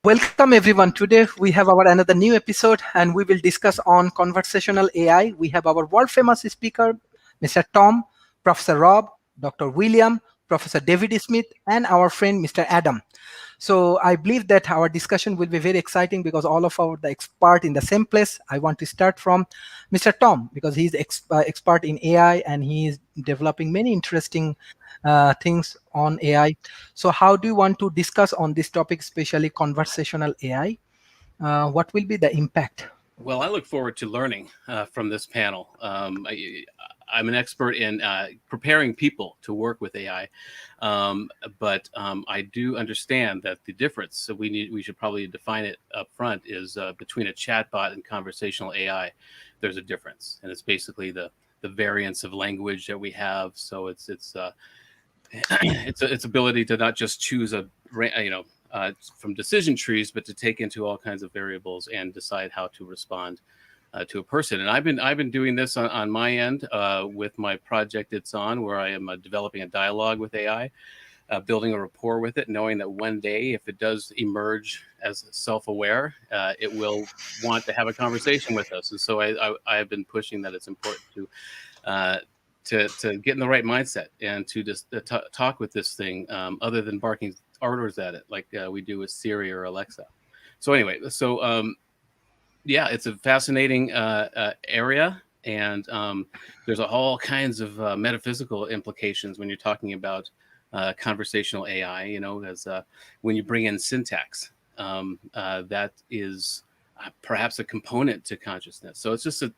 Welcome everyone. Today we have our another new episode and we will discuss on conversational AI. We have our world famous speaker, Mr. Tom, Professor Rob, Dr. William, Professor David Smith, and our friend Mr. Adam. So I believe that our discussion will be very exciting because all of our the expert in the same place. I want to start from Mr. Tom because he's expert in AI and he is developing many interesting things on AI. So how do you want to discuss on this topic, especially conversational AI? What will be the impact? Well, I look forward to learning from this panel. I'm an expert in preparing people to work with AI, but I do understand that the difference. So we should probably define it up front is between a chatbot and conversational AI. There's a difference, and it's basically the variance of language that we have. So it's its ability to not just choose from decision trees, but to take into all kinds of variables and decide how to respond to a person. And I've been doing this on my end with my project it's on, where I am developing a dialogue with AI, building a rapport with it, knowing that one day, if it does emerge as self-aware, it will want to have a conversation with us. And so I have been pushing that it's important to get in the right mindset and to just talk with this thing, other than barking orders at it like we do with Siri or Alexa. So anyway, yeah, it's a fascinating area, and there's all kinds of metaphysical implications when you're talking about conversational AI. As when you bring in syntax, that is perhaps a component to consciousness. So it's just a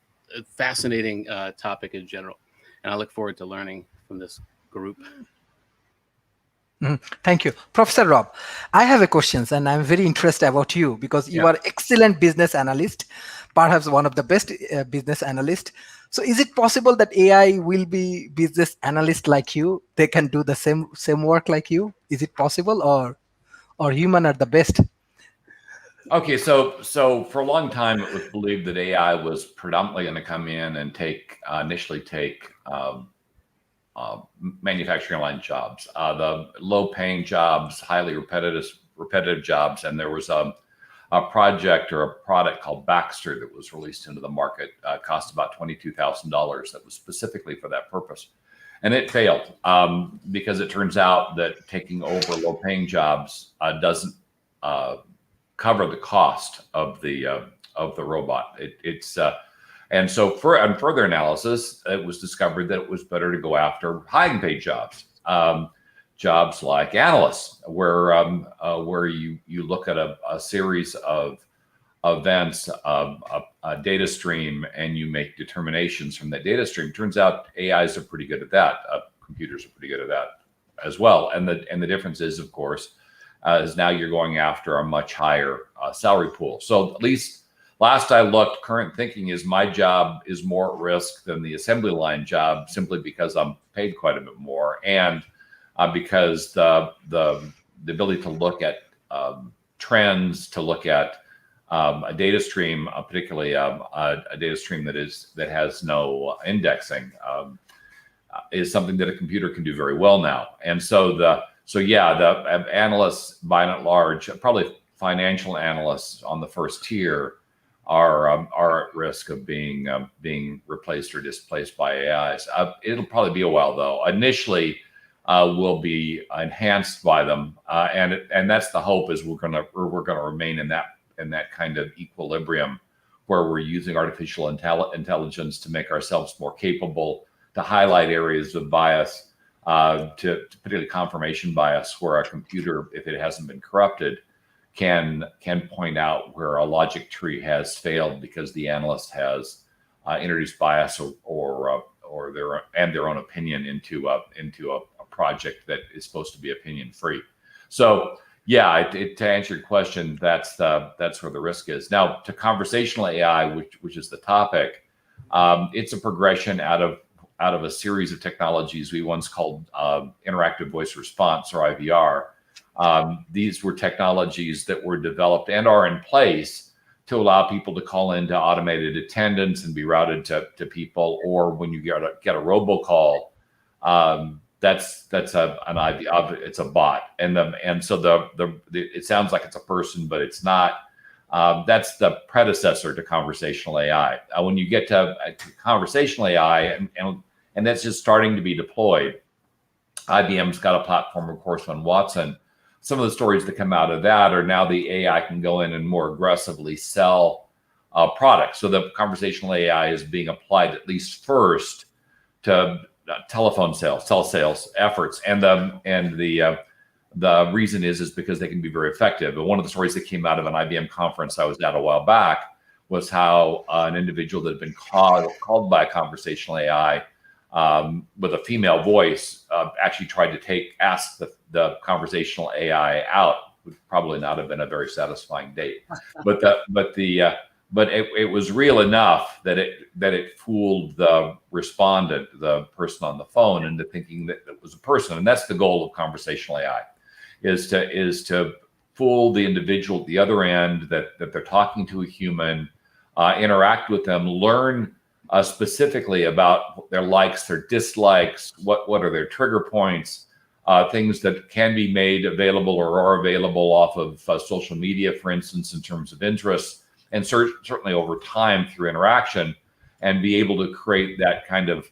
fascinating topic in general, and I look forward to learning from this group. Thank you. Professor Rob, I have a question and I'm very interested about you because you are excellent business analyst, perhaps one of the best business analyst. So is it possible that AI will be business analyst like you? They can do the same work like you? Is it possible, or human are the best? Okay, so for a long time it was believed that AI was predominantly going to come in and initially take manufacturing line jobs, the low-paying jobs, highly repetitive jobs, and there was a project or a product called Baxter that was released into the market. Cost about $22,000. That was specifically for that purpose, and it failed because it turns out that taking over low-paying jobs doesn't cover the cost of the robot. And so on further analysis, it was discovered that it was better to go after high paid jobs, jobs like analysts, where you look at a series of events, a data stream, and you make determinations from that data stream. Turns out AIs are pretty good at that. Computers are pretty good at that as well. And the difference is, of course, is now you're going after a much higher salary pool. So at least last I looked, current thinking is my job is more at risk than the assembly line job, simply because I'm paid quite a bit more, and because the ability to look at trends, to look at a data stream, particularly a data stream that has no indexing, is something that a computer can do very well now. And so the analysts, by and large, probably financial analysts on the first tier, are at risk of being replaced or displaced by AIs. It'll probably be a while though. Initially, we'll be enhanced by them, and that's the hope. Is we're gonna remain in that kind of equilibrium where we're using artificial intelligence to make ourselves more capable, to highlight areas of bias, to particularly confirmation bias, where a computer, if it hasn't been corrupted, can point out where a logic tree has failed because the analyst has introduced bias or their own opinion into a project that is supposed to be opinion free. So yeah, to answer your question, that's where the risk is. Now, to conversational AI, which is the topic, it's a progression out of a series of technologies we once called interactive voice response, or IVR. These were technologies that were developed and are in place to allow people to call into automated attendants and be routed to people, or when you get a robocall, That's it's a bot, and so it sounds like it's a person, but it's not. That's the predecessor to conversational AI. When you get to conversational AI, and that's just starting to be deployed. IBM's got a platform, of course, on Watson. Some of the stories that come out of that are now the AI can go in and more aggressively sell products. So the conversational AI is being applied at least first to telephone sales, telesales efforts, and the reason is because they can be very effective. And one of the stories that came out of an IBM conference I was at a while back was how an individual that had been called by a conversational AI with a female voice actually tried to ask the conversational AI out. Would probably not have been a very satisfying date, but it was real enough that it fooled the respondent, the person on the phone, into thinking that it was a person. And that's the goal of conversational AI, is to fool the individual at the other end that they're talking to a human, interact with them, learn specifically about their likes, their dislikes, what are their trigger points, things that can be made available or are available off of social media, for instance, in terms of interests, and certainly over time through interaction, and be able to create that kind of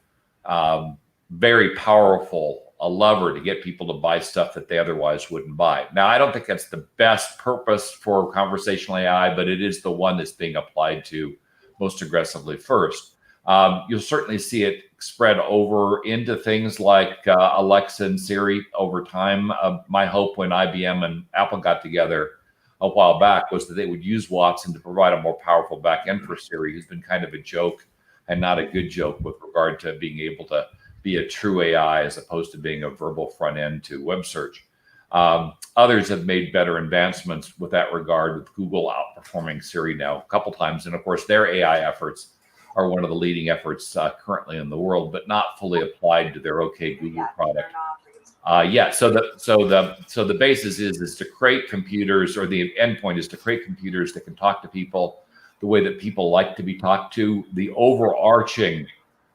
very powerful lever to get people to buy stuff that they otherwise wouldn't buy. Now, I don't think that's the best purpose for conversational AI, but it is the one that's being applied to most aggressively first. You'll certainly see it spread over into things like Alexa and Siri over time. My hope when IBM and Apple got together a while back was that they would use Watson to provide a more powerful backend for Siri, who's been kind of a joke and not a good joke with regard to being able to be a true AI as opposed to being a verbal front end to web search. Others have made better advancements with that regard, with Google outperforming Siri now a couple times. And of course, their AI efforts are one of the leading efforts currently in the world, but not fully applied to their OK Google product. So the basis is to create computers, or the endpoint is to create computers that can talk to people the way that people like to be talked to. The overarching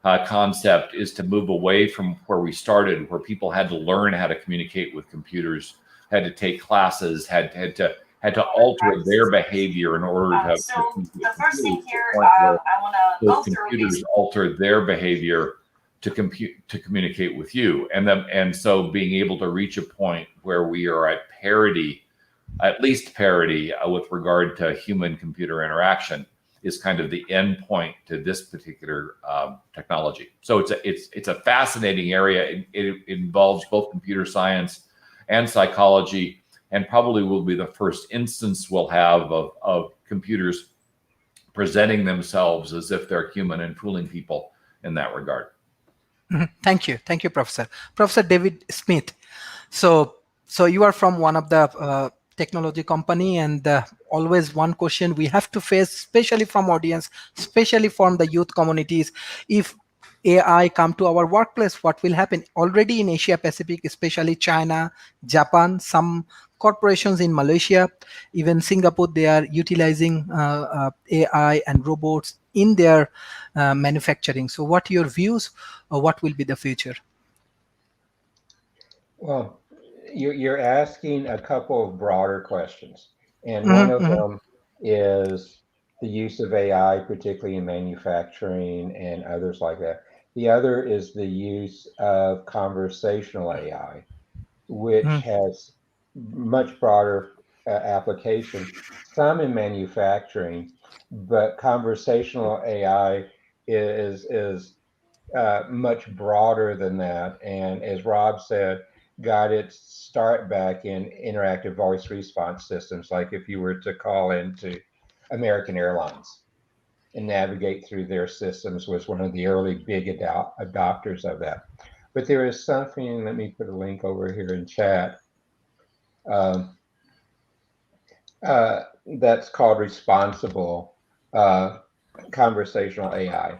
concept is to move away from where we started, where people had to learn how to communicate with computers, had to take classes, had to alter their behavior in order to. So the first thing here, I want to go through computers alter their behavior to communicate with you, and so being able to reach a point where we are at parity, at least parity, with regard to human-computer interaction, is kind of the end point to this particular technology. So it's a fascinating area. It involves both computer science and psychology, and probably will be the first instance we'll have of computers presenting themselves as if they're human and fooling people in that regard. Thank you, Professor. Professor David Smith. So you are from one of the technology company, and always one question we have to face, especially from audience, especially from the youth communities: if AI come to our workplace, what will happen? Already in Asia Pacific, especially China, Japan, some corporations in Malaysia, even Singapore, they are utilizing AI and robots in their manufacturing. So what are your views, or what will be the future? Well, you're asking a couple of broader questions, and one of them is the use of AI, particularly in manufacturing and others like that. The other is the use of conversational AI, which has much broader application, some in manufacturing, but conversational AI is much broader than that. And as Rob said, got its start back in interactive voice response systems, like if you were to call into American Airlines and navigate through their systems, was one of the early big adopters of that. But there is something, let me put a link over here in chat, that's called responsible conversational AI.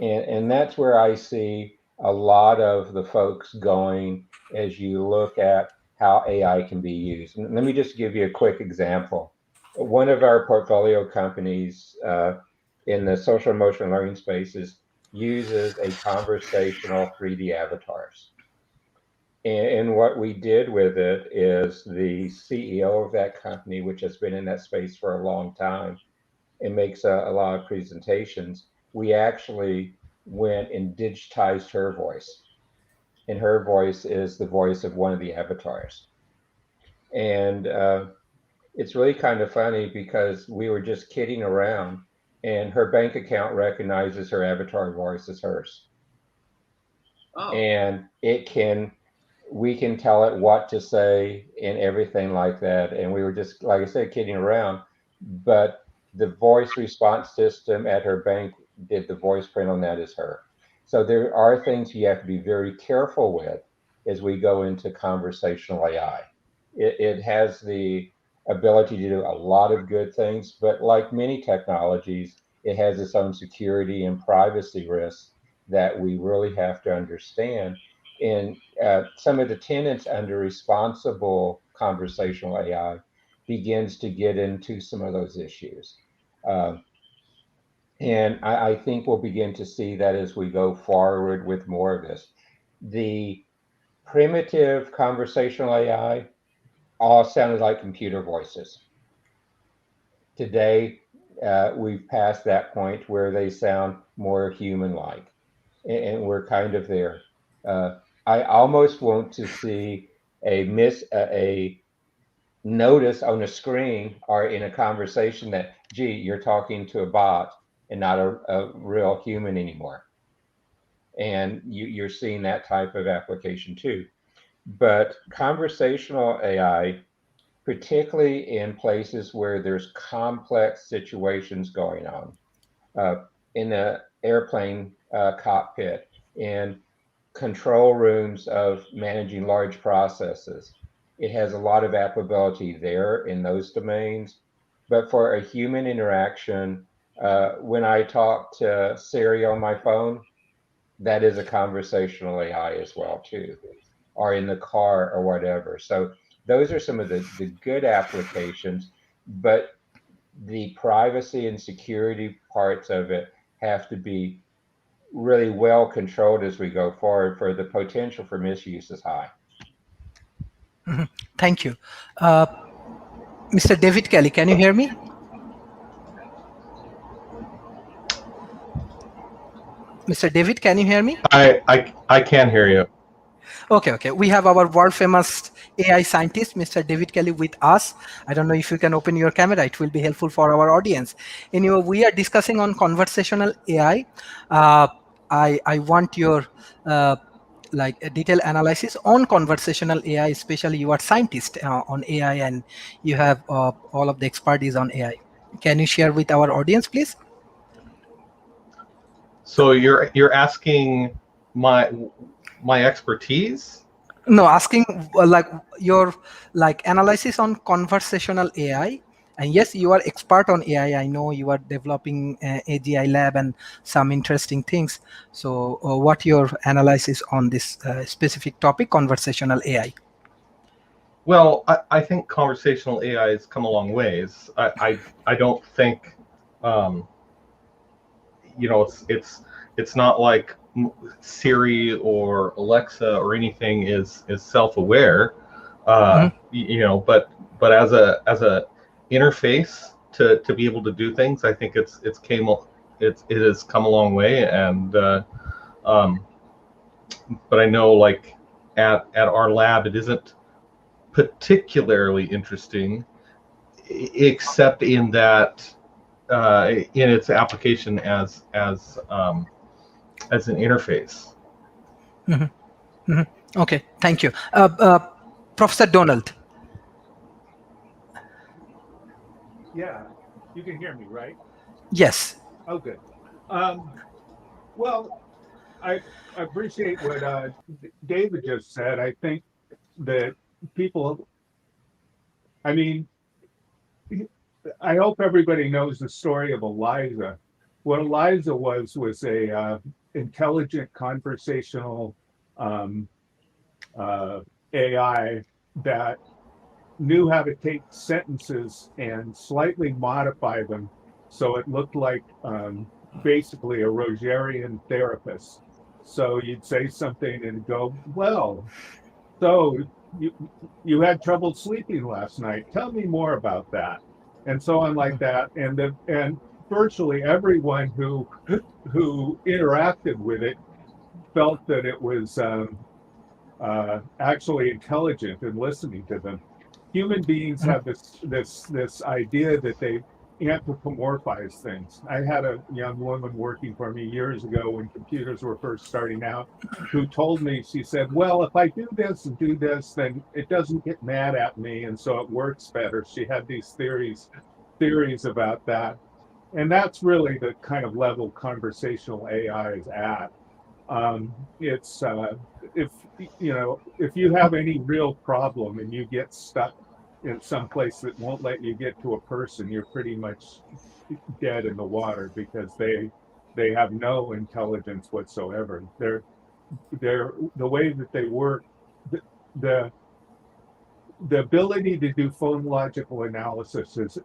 And that's where I see a lot of the folks going as you look at how AI can be used. And let me just give you a quick example. One of our portfolio companies in the social emotional learning spaces uses a conversational 3D avatars. And what we did with it is the CEO of that company, which has been in that space for a long time and makes a lot of presentations, we actually went and digitized her voice. And her voice is the voice of one of the avatars. And it's really kind of funny because we were just kidding around, and her bank account recognizes her avatar voice as hers. Oh. And we can tell it what to say and everything like that. And we were just, like I said, kidding around. But the voice response system at her bank did the voice print on that as her. So there are things you have to be very careful with as we go into conversational AI. It has the ability to do a lot of good things, but like many technologies, it has its own security and privacy risks that we really have to understand. And some of the tenets under responsible conversational AI begins to get into some of those issues. And I think we'll begin to see that as we go forward with more of this. The primitive conversational AI all sounded like computer voices. Today, we've passed that point where they sound more human-like, and we're kind of there. I almost want to see a notice on a screen or in a conversation that, gee, you're talking to a bot and not a real human anymore. And you're seeing that type of application too. But conversational AI, particularly in places where there's complex situations going on, in the airplane cockpit, in control rooms of managing large processes. It has a lot of applicability there in those domains. But for a human interaction, when I talk to Siri on my phone, that is a conversational AI as well too, or in the car or whatever. So those are some of the good applications, but the privacy and security parts of it have to be really well controlled as we go forward, for the potential for misuse is high. Thank you. Mr. David Kelly, can you hear me? Mr. David, can you hear me? I can hear you. Okay. We have our world famous AI scientist, Mr. David Kelly, with us. I don't know if you can open your camera. It will be helpful for our audience. Anyway, we are discussing on conversational AI. I want your like a detailed analysis on conversational AI, especially you are scientist on AI and you have all of the expertise on AI. Can you share with our audience, please? So you're asking my expertise? No, asking like your like analysis on conversational AI. And yes, you are expert on AI. I know you are developing AGI lab and some interesting things. So what your analysis on this specific topic, conversational AI? Well, I think conversational AI has come a long ways. I don't think, it's not like Siri or Alexa or anything is self-aware, but as a interface to be able to do things, I think it has come a long way. And but I know, like at our lab, it isn't particularly interesting, except in that in its application as an interface. Okay, thank you. Professor Donald. Yeah, you can hear me, right? Yes. Oh, good. Well, I appreciate what David just said. I think that I hope everybody knows the story of Eliza. What Eliza was a intelligent conversational AI that knew how to take sentences and slightly modify them so it looked like basically a Rogerian therapist. So you'd say something and go, well, so you had trouble sleeping last night. Tell me more about that, and so on like that. And virtually everyone who interacted with it felt that it was actually intelligent and listening to them. Human beings have this idea that they anthropomorphize things. I had a young woman working for me years ago when computers were first starting out, who told me, she said, well, if I do this and do this, then it doesn't get mad at me, and so it works better. She had these theories about that. And that's really the kind of level conversational AI is at. It's if if you have any real problem and you get stuck in some place that won't let you get to a person, you're pretty much dead in the water, because they have no intelligence whatsoever. They're the way that they work, the the ability to do phonological analysis has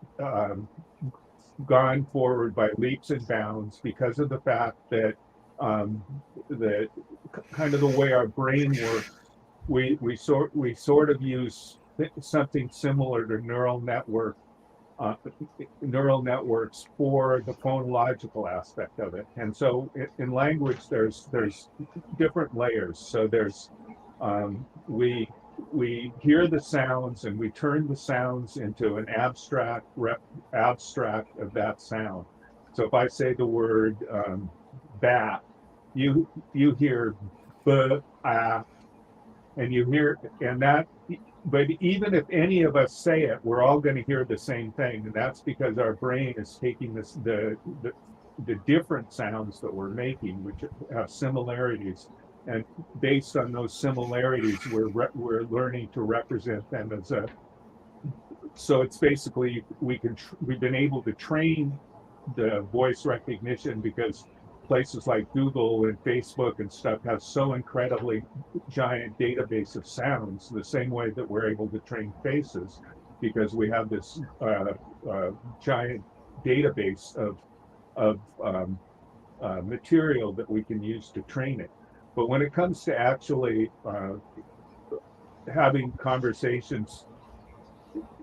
gone forward by leaps and bounds because of the fact that that kind of the way our brain works, we sort of use something similar to uh, neural networks for the phonological aspect of it. And so in language, there's different layers. So there's we hear the sounds and we turn the sounds into an abstract of that sound. So if I say the word bat, you hear b, and you hear, and that, but even if any of us say it, we're all going to hear the same thing, and that's because our brain is taking the different sounds that we're making, which have similarities, and based on those similarities, we're learning to represent them as a. So it's basically we've been able to train the voice recognition because places like Google and Facebook and stuff have so incredibly giant database of sounds, the same way that we're able to train faces, because we have this giant database of material that we can use to train it. But when it comes to actually having conversations,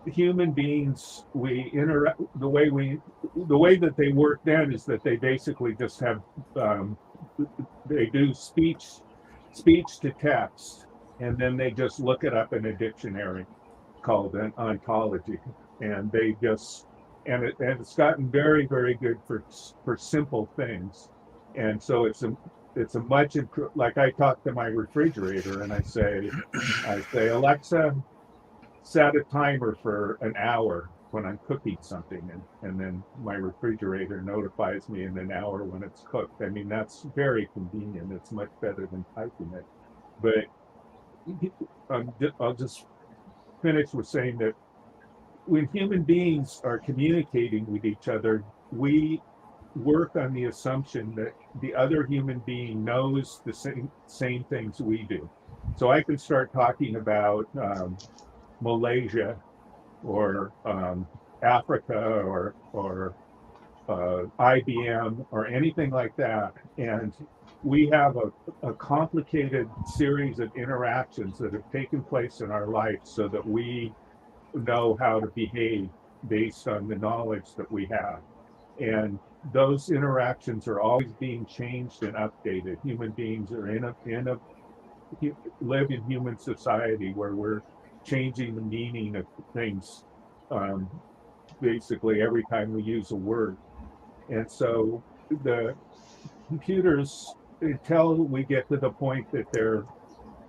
human beings, we interact the way that they work then is that they basically just have they do speech to text, and then they just look it up in a dictionary called an ontology, and they just and it's gotten very, very good for simple things. And so it's a much improved. Like, I talk to my refrigerator and I say Alexa, set a timer for an hour when I'm cooking something, and then my refrigerator notifies me in an hour when it's cooked. I mean, that's very convenient. It's much better than typing it. But I'll just finish with saying that when human beings are communicating with each other, we work on the assumption that the other human being knows the same things we do. So I can start talking about Malaysia or Africa or IBM or anything like that, and we have a complicated series of interactions that have taken place in our life so that we know how to behave based on the knowledge that we have. And those interactions are always being changed and updated. Human beings are live in human society where we're changing the meaning of things basically every time we use a word. And so the computers, until we get to the point that they're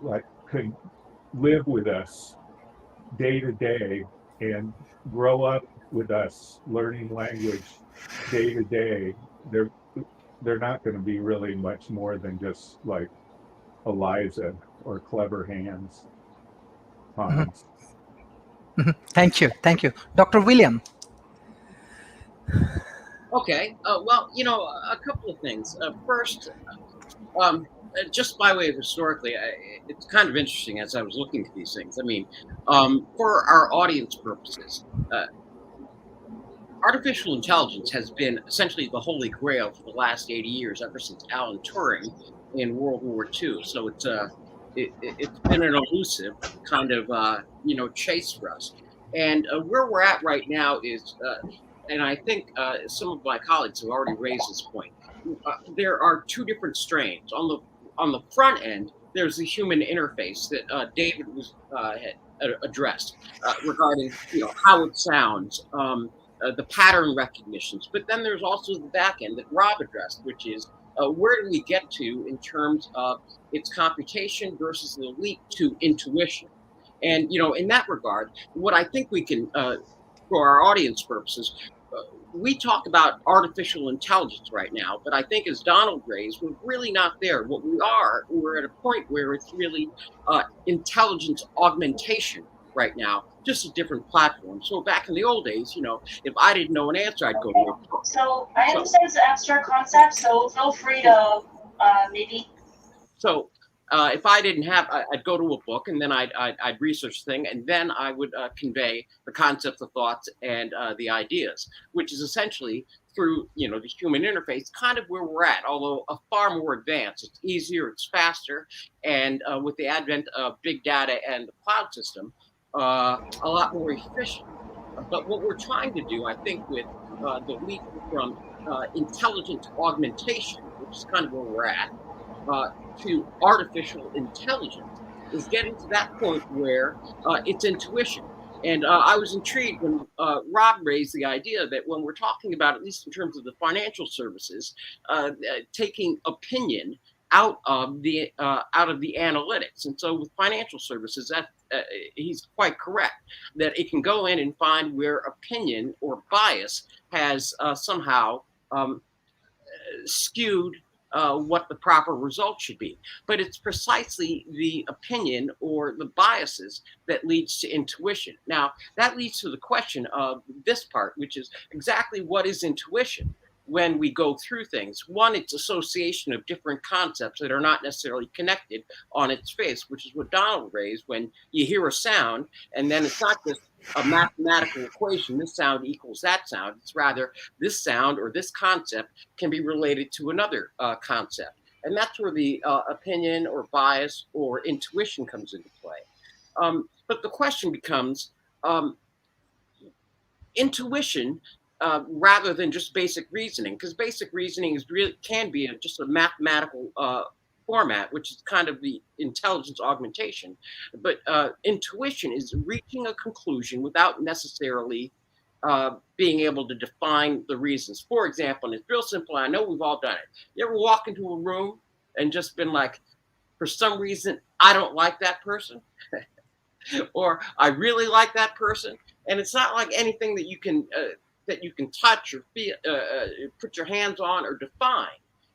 like can live with us day to day and grow up with us learning language day to day, they're not going to be really much more than just like Eliza or Clever Hands. Hans. Thank you, Dr. William. Okay. Well, a couple of things. First, just by way of historically, it's kind of interesting as I was looking at these things. I mean, for our audience purposes, artificial intelligence has been essentially the holy grail for the last 80 years, ever since Alan Turing in World War II. So it's been an elusive kind of chase for us. And where we're at right now is, and I think some of my colleagues have already raised this point. There are two different strains on the front end. There's the human interface that David was had addressed regarding how it sounds, the pattern recognitions. But then there's also the back end that Rob addressed, which is where do we get to in terms of its computation versus the leap to intuition. And in that regard, what I think we can, for our audience purposes, we talk about artificial intelligence right now, but I think as Donald raised, we're really not there. What we're at a point where it's really intelligence augmentation right now, just a different platform. So back in the old days, if I didn't know an answer, I'd go to a book. So I understand it's an abstract concept, so feel free to maybe. So if I didn't have, I'd go to a book and then I'd research the thing, and then I would convey the concepts, the thoughts, and the ideas, which is essentially through the human interface, kind of where we're at, although a far more advanced. It's easier, it's faster, and with the advent of big data and the cloud system, a lot more efficient. But what we're trying to do, I think, with the leap from intelligent augmentation, which is kind of where we're at, to artificial intelligence, is getting to that point where it's intuition. And I was intrigued when Rob raised the idea that when we're talking about, at least in terms of the financial services, taking opinion out of the analytics. And so with financial services, that he's quite correct that it can go in and find where opinion or bias has somehow skewed what the proper result should be. But it's precisely the opinion or the biases that leads to intuition. Now, that leads to the question of this part, which is exactly what is intuition when we go through things. One, it's association of different concepts that are not necessarily connected on its face, which is what Donald raised when you hear a sound, and then it's not just a mathematical equation, this sound equals that sound. It's rather this sound or this concept can be related to another concept. And that's where the opinion or bias or intuition comes into play. But the question becomes, intuition rather than just basic reasoning, because basic reasoning can be just a mathematical format, which is kind of the intelligence augmentation. But intuition is reaching a conclusion without necessarily being able to define the reasons. For example, and it's real simple, I know we've all done it. You ever walk into a room and just been like, for some reason, I don't like that person? Or I really like that person? And it's not like anything that you can touch or feel, put your hands on or define.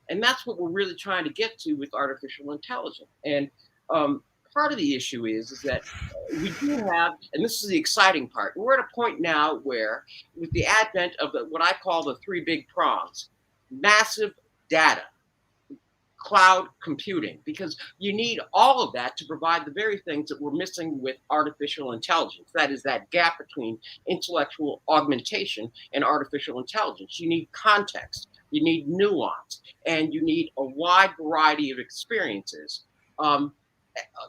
And that's what we're really trying to get to with artificial intelligence. And part of the issue is that we do have, and this is the exciting part, we're at a point now where with the advent of what I call the three big prongs, massive data, cloud computing, because you need all of that to provide the very things that we're missing with artificial intelligence. That is that gap between intellectual augmentation and artificial intelligence. You need context, you need nuance, and you need a wide variety of experiences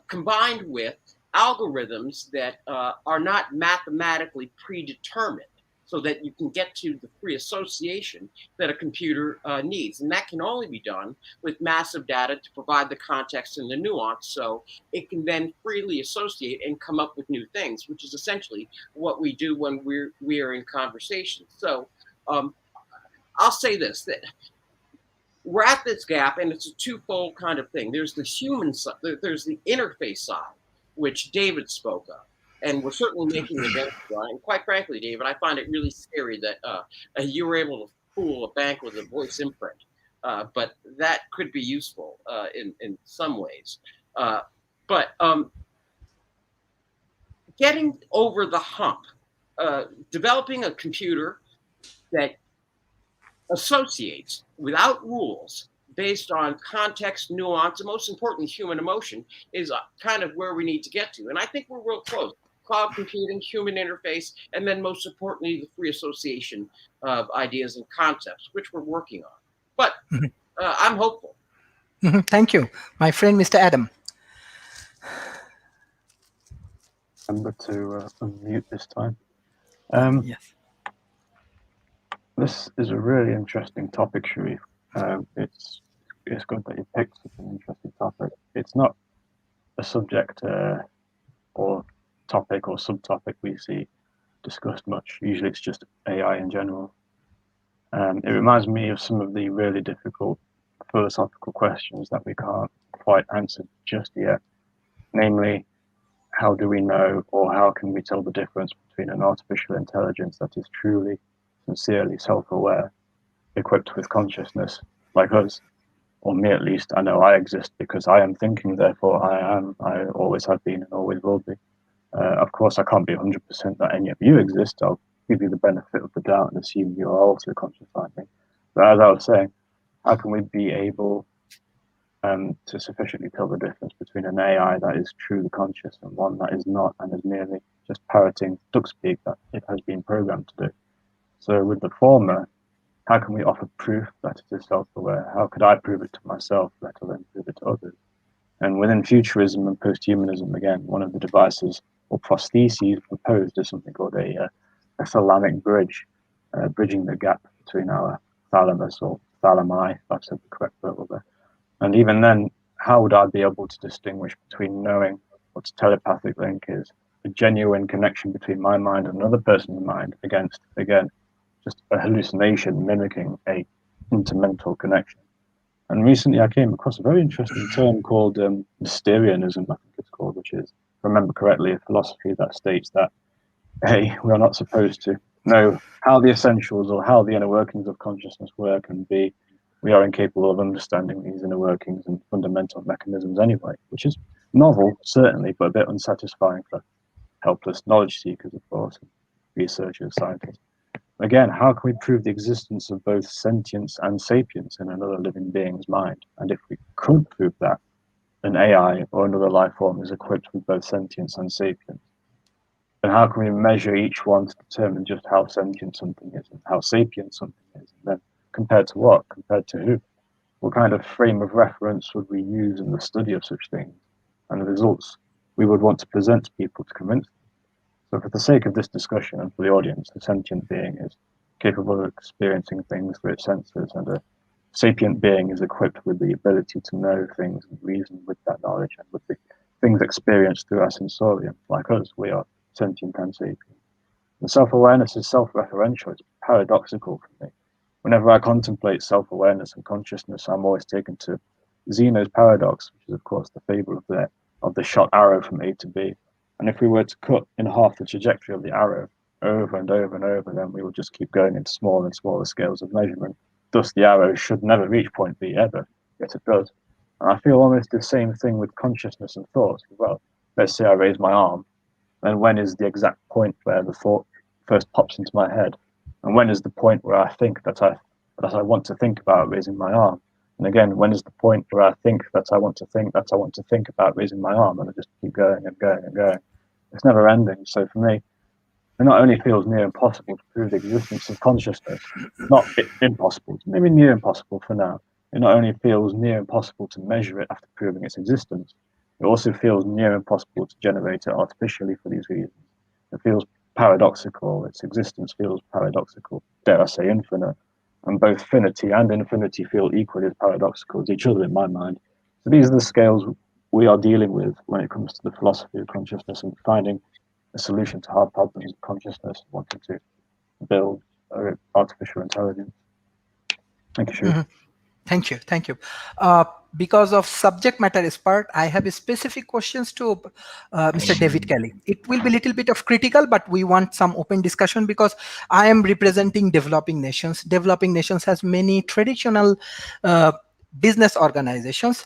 combined with algorithms that are not mathematically predetermined, so that you can get to the free association that a computer needs. And that can only be done with massive data to provide the context and the nuance, so it can then freely associate and come up with new things, which is essentially what we do when we are in conversation. So I'll say this, that we're at this gap, and it's a twofold kind of thing. There's the human side, there's the interface side, which David spoke of. And we're certainly making the bank run. And quite frankly, David, I find it really scary that you were able to fool a bank with a voice imprint. But that could be useful in some ways. But getting over the hump, developing a computer that associates without rules based on context, nuance, and most importantly, human emotion is kind of where we need to get to. And I think we're real close. Cloud computing, human interface, and then most importantly, the free association of ideas and concepts, which we're working on. But I'm hopeful. Thank you. My friend, Mr. Adam. Remember to unmute this time. Yes. This is a really interesting topic, Sharif. It's good that you picked such an interesting topic. It's not a subject or topic or subtopic we see discussed much. Usually it's just AI in general. It reminds me of some of the really difficult philosophical questions that we can't quite answer just yet. Namely, how do we know or how can we tell the difference between an artificial intelligence that is truly, sincerely self-aware, equipped with consciousness like us, or me at least? I know I exist because I am thinking, therefore I always have been and always will be. Of course, I can't be 100% that any of you exist. I'll give you the benefit of the doubt and assume you are also conscious like me. But as I was saying, how can we be able to sufficiently tell the difference between an AI that is truly conscious and one that is not and is merely just parroting duck speak that it has been programmed to do? So with the former, how can we offer proof that it is self-aware? How could I prove it to myself, let alone prove it to others? And within futurism and posthumanism, again, one of the devices or prostheses proposed is something called a thalamic bridge, bridging the gap between our thalamus or thalami, if I've said the correct verbal there. And even then, how would I be able to distinguish between knowing what a telepathic link is, a genuine connection between my mind and another person's mind, against, again, just a hallucination mimicking a intermental connection? And recently I came across a very interesting term called Mysterianism, I think it's called, which is, if I remember correctly, a philosophy that states that, A, we are not supposed to know how the essentials or how the inner workings of consciousness work, and B, we are incapable of understanding these inner workings and fundamental mechanisms anyway, which is novel, certainly, but a bit unsatisfying for helpless knowledge seekers, of course, and researchers, scientists. Again, how can we prove the existence of both sentience and sapience in another living being's mind? And if we could prove that an AI or another life form is equipped with both sentience and sapience, then how can we measure each one to determine just how sentient something is and how sapient something is? And then compared to what? Compared to who? What kind of frame of reference would we use in the study of such things and the results we would want to present to people to convince them? So for the sake of this discussion and for the audience, a sentient being is capable of experiencing things through its senses, and a sapient being is equipped with the ability to know things and reason with that knowledge and with the things experienced through our sensorium. Like us, we are sentient and sapient. And self-awareness is self-referential. It's paradoxical for me. Whenever I contemplate self-awareness and consciousness, I'm always taken to Zeno's paradox, which is, of course, the fable of the shot arrow from A to B. And if we were to cut in half the trajectory of the arrow over and over and over, then we would just keep going into smaller and smaller scales of measurement. Thus, the arrow should never reach point B ever, yet it does. And I feel almost the same thing with consciousness and thoughts. Well, let's say I raise my arm, then when is the exact point where the thought first pops into my head? And when is the point where I think that I want to think about raising my arm? And again, when is the point where I think that I want to think about raising my arm? And I just keep going and going and going. It's never ending. So for me, it not only feels near impossible to prove the existence of consciousness, not impossible, maybe near impossible for now. It not only feels near impossible to measure it after proving its existence, it also feels near impossible to generate it artificially for these reasons. It feels paradoxical. Its existence feels paradoxical, dare I say infinite. And both finity and infinity feel equally as paradoxical as each other in my mind. So these are the scales we are dealing with when it comes to the philosophy of consciousness and finding a solution to hard problems of consciousness, wanting to build artificial intelligence. Thank you, Shu. Mm-hmm. Thank you. Because of subject matter expert, I have specific questions to Mr. David Kelly. It will be a little bit of critical, but we want some open discussion because I am representing developing nations. Developing nations has many traditional business organizations.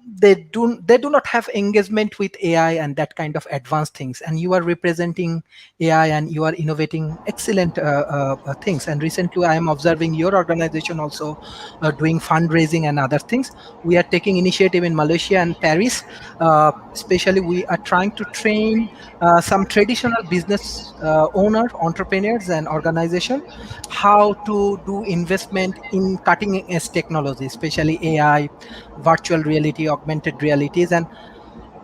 They do not have engagement with AI and that kind of advanced things. And you are representing AI and you are innovating excellent things. And recently, I am observing your organization also doing fundraising and other things. We are taking initiative in Malaysia and Paris. Especially, we are trying to train some traditional business entrepreneurs and organization how to do investment in cutting edge technology, especially AI, virtual reality, augmented realities. And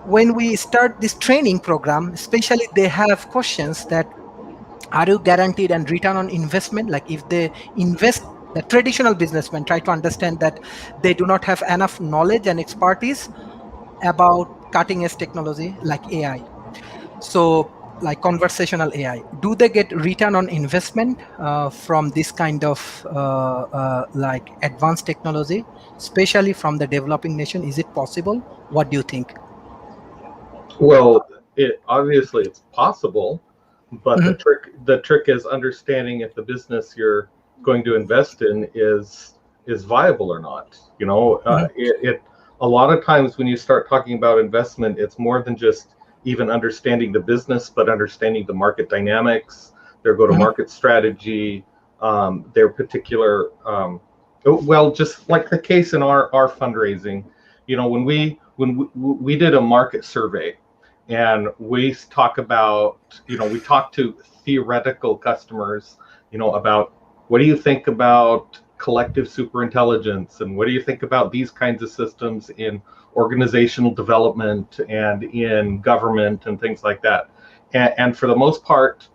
when we start this training program, especially they have questions that, are you guaranteed and return on investment? Like if they invest, the traditional businessmen try to understand that they do not have enough knowledge and expertise about cutting edge technology like AI. So like conversational AI, do they get return on investment from this kind of like advanced technology, especially from the developing nation? Is it possible? What do you think? Well, obviously it's possible, but Mhm, the trick is understanding if the business you're going to invest in is viable or not. mhm, It a lot of times when you start talking about investment, it's more than just even understanding the business, but understanding the market dynamics, their mhm, go-to-market strategy, their particular. Well, just like the case in our fundraising, when we did a market survey, and we talk about, we talk to theoretical customers, about what do you think about collective superintelligence, and what do you think about these kinds of systems in organizational development and in government and things like that. And for the most part,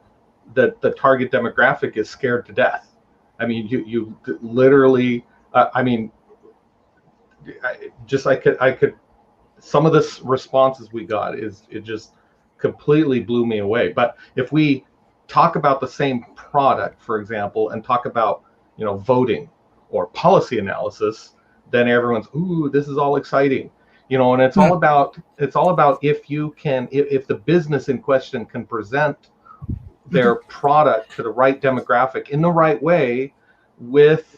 the target demographic is scared to death. I mean, you literally, I mean, I could some of the responses we got it just completely blew me away. But if we talk about the same product, for example, and talk about voting or policy analysis, then everyone's, ooh, this is all exciting, and mhm, it's all about if the business in question can present mhm, their product to the right demographic in the right way, with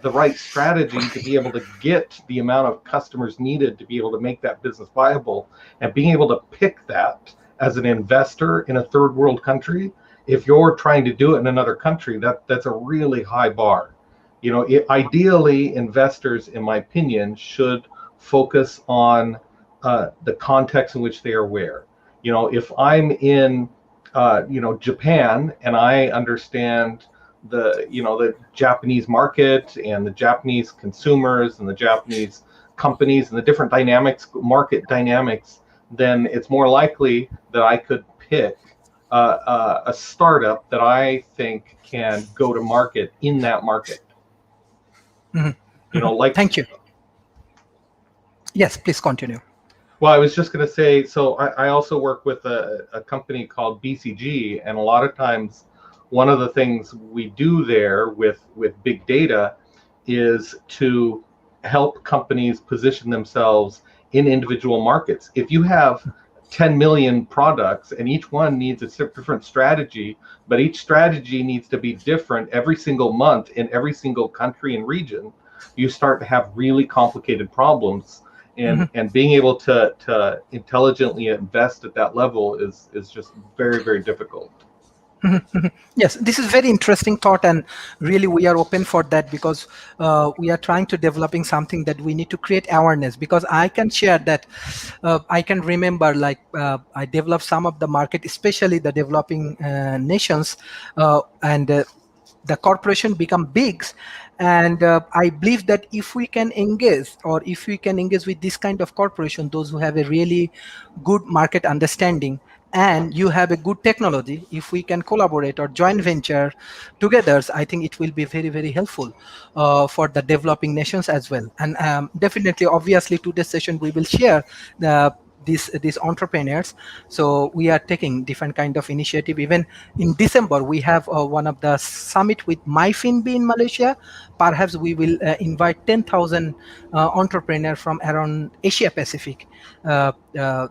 the right strategy to be able to get the amount of customers needed to be able to make that business viable, and being able to pick that as an investor in a third world country. If you're trying to do it in another country, that's a really high bar. Ideally, investors, in my opinion, should focus on the context in which they are aware. If I'm in Japan, and I understand the Japanese market and the Japanese consumers and the Japanese companies and the different market dynamics, then it's more likely that I could pick a startup that I think can go to market in that market. mhm, mhm. Like, Thank you. Yes, please continue. well, I was just going to say, so I also work with a company called BCG, and a lot of times one of the things we do there with big data is to help companies position themselves in individual markets. If you have 10 million products and each one needs a different strategy, but each strategy needs to be different every single month in every single country and region, you start to have really complicated problems. Mhm. And being able to intelligently invest at that level is just very, very difficult. Yes, this is very interesting thought, and really we are open for that, because we are trying to developing something that we need to create awareness. Because I can share that I can remember, like I developed some of the market, especially the developing nations, and the corporation become big. And I believe that if we can engage, or if we can engage with this kind of corporation, those who have a really good market understanding, and you have a good technology, if we can collaborate or joint venture together, I think it will be very, very helpful for the developing nations as well. And definitely, obviously, today's session we will share these entrepreneurs. So we are taking different kind of initiative. Even in December, we have one of the summit with MyFinB in Malaysia. Perhaps we will invite 10,000 entrepreneurs from around Asia Pacific,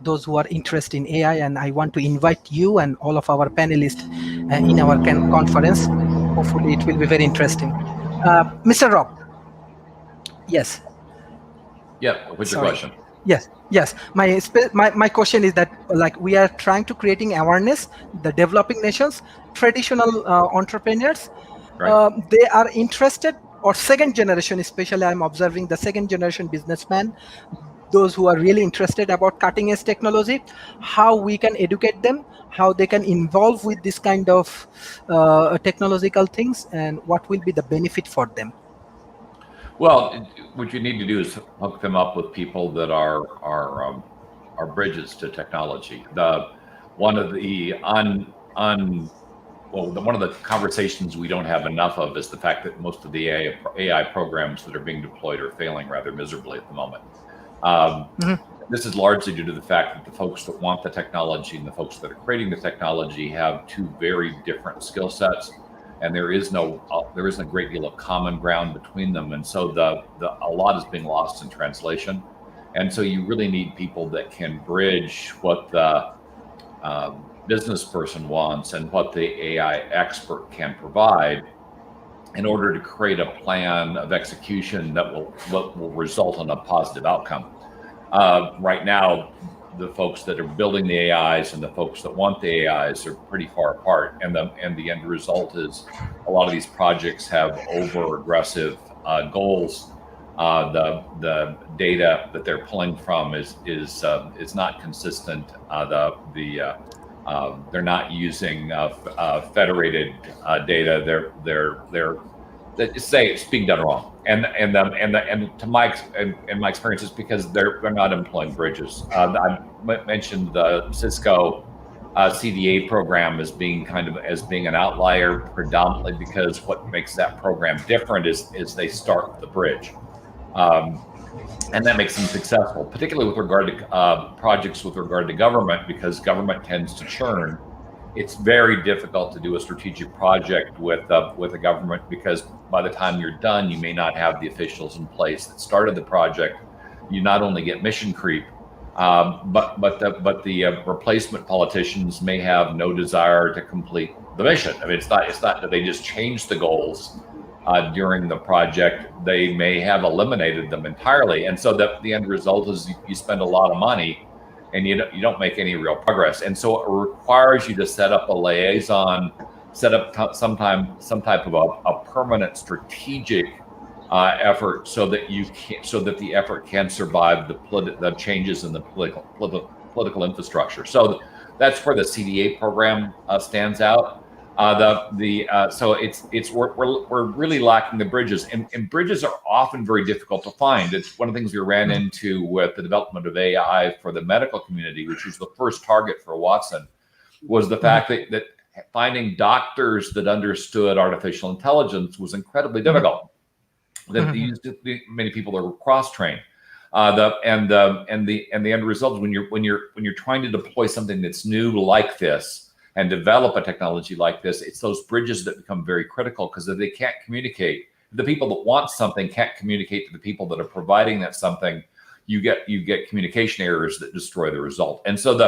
those who are interested in AI. And I want to invite you and all of our panelists in our conference. Hopefully, it will be very interesting. Mr. Rob, yes. Yeah, what's your Sorry. question? Yes. My question is that, like, we are trying to creating awareness, the developing nations, traditional entrepreneurs, Right. they are interested, or second generation, especially I'm observing the second generation businessmen, those who are really interested about cutting edge technology, how we can educate them, how they can involve with this kind of technological things, and what will be the benefit for them. Well, what you need to do is hook them up with people that are bridges to technology. One of the one of the conversations we don't have enough of is the fact that most of the AI programs that are being deployed are failing rather miserably at the moment. This is largely due to the fact that the folks that want the technology and the folks that are creating the technology have two very different skill sets, and there isn't a great deal of common ground between them, and so a lot is being lost in translation. And so you really need people that can bridge what the business person wants and what the AI expert can provide in order to create a plan of execution that will result in a positive outcome. Right now, the folks that are building the AIs and the folks that want the AIs are pretty far apart, and the end result is a lot of these projects have over aggressive goals. The data that they're pulling from is not consistent. They're not using federated data. They say it's being done wrong, and to my experience, is because they're not employing bridges. I mentioned the Cisco CDA program as being an outlier, predominantly because what makes that program different is they start with the bridge, and that makes them successful, particularly with regard to projects with regard to government, because government tends to churn. It's very difficult to do a strategic project with a government, because by the time you're done, you may not have the officials in place that started the project. You not only get mission creep, but the replacement politicians may have no desire to complete the mission. I mean, it's not that they just changed the goals during the project. They may have eliminated them entirely, and so the end result is you spend a lot of money and you don't make any real progress. And so it requires you to set up a liaison, set up some type of a permanent strategic effort, so that the effort can survive the changes in the political infrastructure. So that's where the CDA program stands out. So we're really lacking the bridges, and bridges are often very difficult to find. It's one of the things we ran into with the development of AI for the medical community, which was the first target for Watson, was the fact that finding doctors that understood artificial intelligence was incredibly difficult. That many people are cross-trained. The end result is when you're trying to deploy something that's new like this and develop a technology like this, it's those bridges that become very critical, because if they can't communicate, the people that want something can't communicate to the people that are providing that something, you get communication errors that destroy the result. And so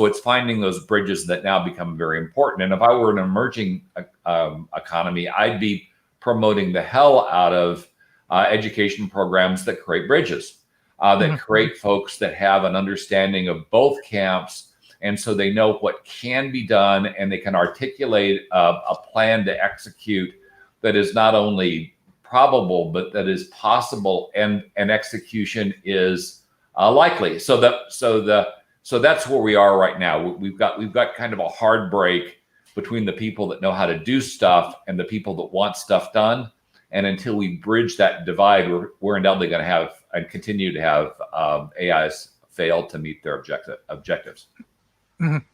it's finding those bridges that now become very important. And if I were an emerging economy, I'd be promoting the hell out of education programs that create bridges, that create folks that have an understanding of both camps, and so they know what can be done, and they can articulate a plan to execute that is not only probable, but that is possible, and execution is likely. So that's where we are right now. We've got kind of a hard break between the people that know how to do stuff and the people that want stuff done. And until we bridge that divide, we're undoubtedly going to have and continue to have AIs fail to meet their objectives.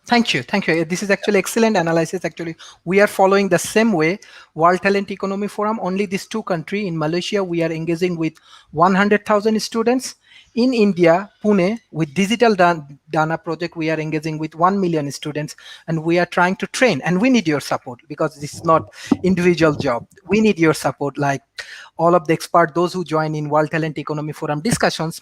Thank you. This is actually excellent analysis. Actually, we are following the same way. World Talent Economy Forum, only these two countries. In Malaysia, we are engaging with 100,000 students. In India, Pune, with Digital Dana project, we are engaging with 1 million students, and we are trying to train. And we need your support, because this is not individual job. We need your support, like all of the experts, those who join in World Talent Economy Forum discussions.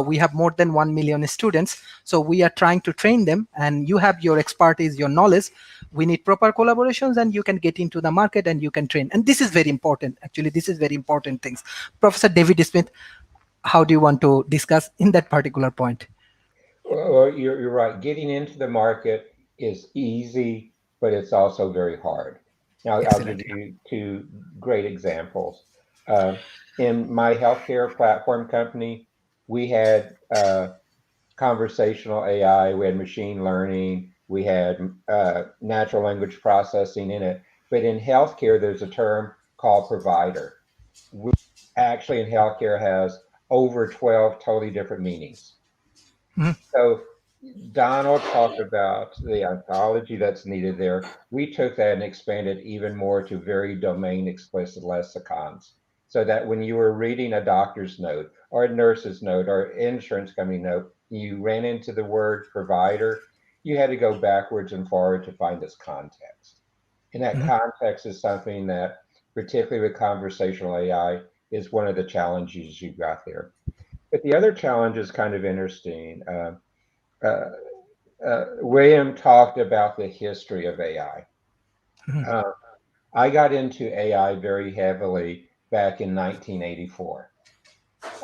We have more than 1 million students, so we are trying to train them, and you have your expertise, your knowledge. We need proper collaborations, and you can get into the market and you can train. And this is very important. Actually, this is very important things. Professor David Smith, how do you want to discuss in that particular point? Well, you're right. Getting into the market is easy, but it's also very hard. Now, I'll give you two great examples. In my healthcare platform company, we had conversational AI, we had machine learning, we had natural language processing in it. But in healthcare, there's a term called provider. Actually, in healthcare has over 12 totally different meanings. So Donald talked about the ontology that's needed there. We took that and expanded even more to very domain explicit lexicons. So that when you were reading a doctor's note or a nurse's note or insurance company note, you ran into the word provider, you had to go backwards and forward to find its context. And that context is something that, particularly with conversational AI, is one of the challenges you've got there. But the other challenge is kind of interesting. Uh, William talked about the history of AI. I got into AI very heavily back in 1984.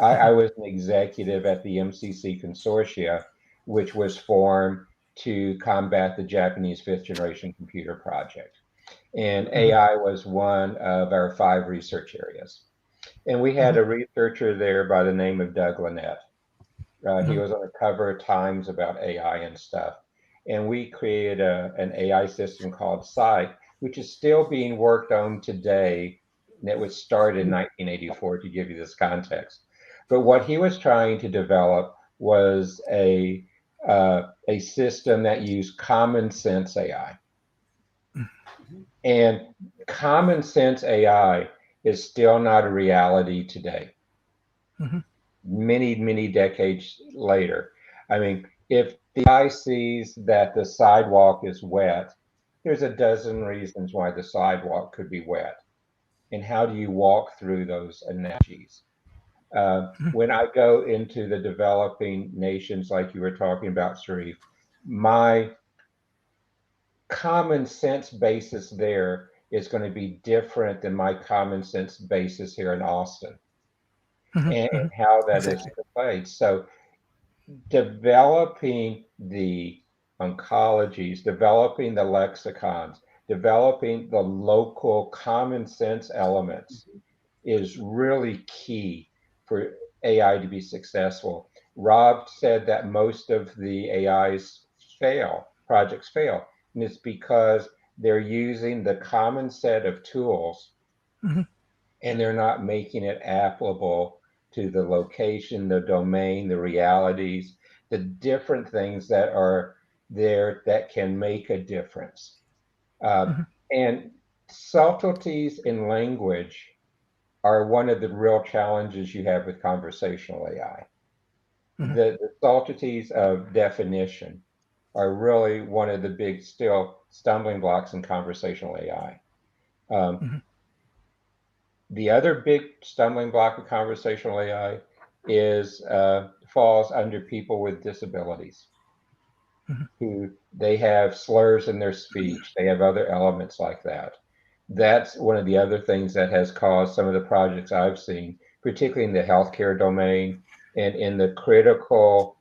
I was an executive at the MCC Consortia, which was formed to combat the Japanese fifth generation computer project. And AI was one of our 5 research areas. And we had a researcher there by the name of Doug Lynette. He was on the cover of Times about AI and stuff. And we created an AI system called Sight, which is still being worked on today. And it was started in 1984 to give you this context. But what he was trying to develop was a system that used common sense AI. And common sense AI is still not a reality today. Many decades later. I mean, if the eye sees that the sidewalk is wet, there's a dozen reasons why the sidewalk could be wet. And how do you walk through those analogies? When I go into the developing nations, like you were talking about, Sharif, my common sense basis there is going to be different than my common sense basis here in Austin, and how that is played. So developing the oncologies, developing the lexicons, developing the local common sense elements is really key for AI to be successful. Rob said that most of the projects fail, and it's because they're using the common set of tools and they're not making it applicable to the location, the domain, the realities, the different things that are there that can make a difference. And subtleties in language are one of the real challenges you have with conversational AI. The subtleties of definition are really one of the big still stumbling blocks in conversational AI. The other big stumbling block of conversational AI is falls under people with disabilities, who they have slurs in their speech, they have other elements like that. That's one of the other things that has caused some of the projects I've seen, particularly in the healthcare domain and in the critical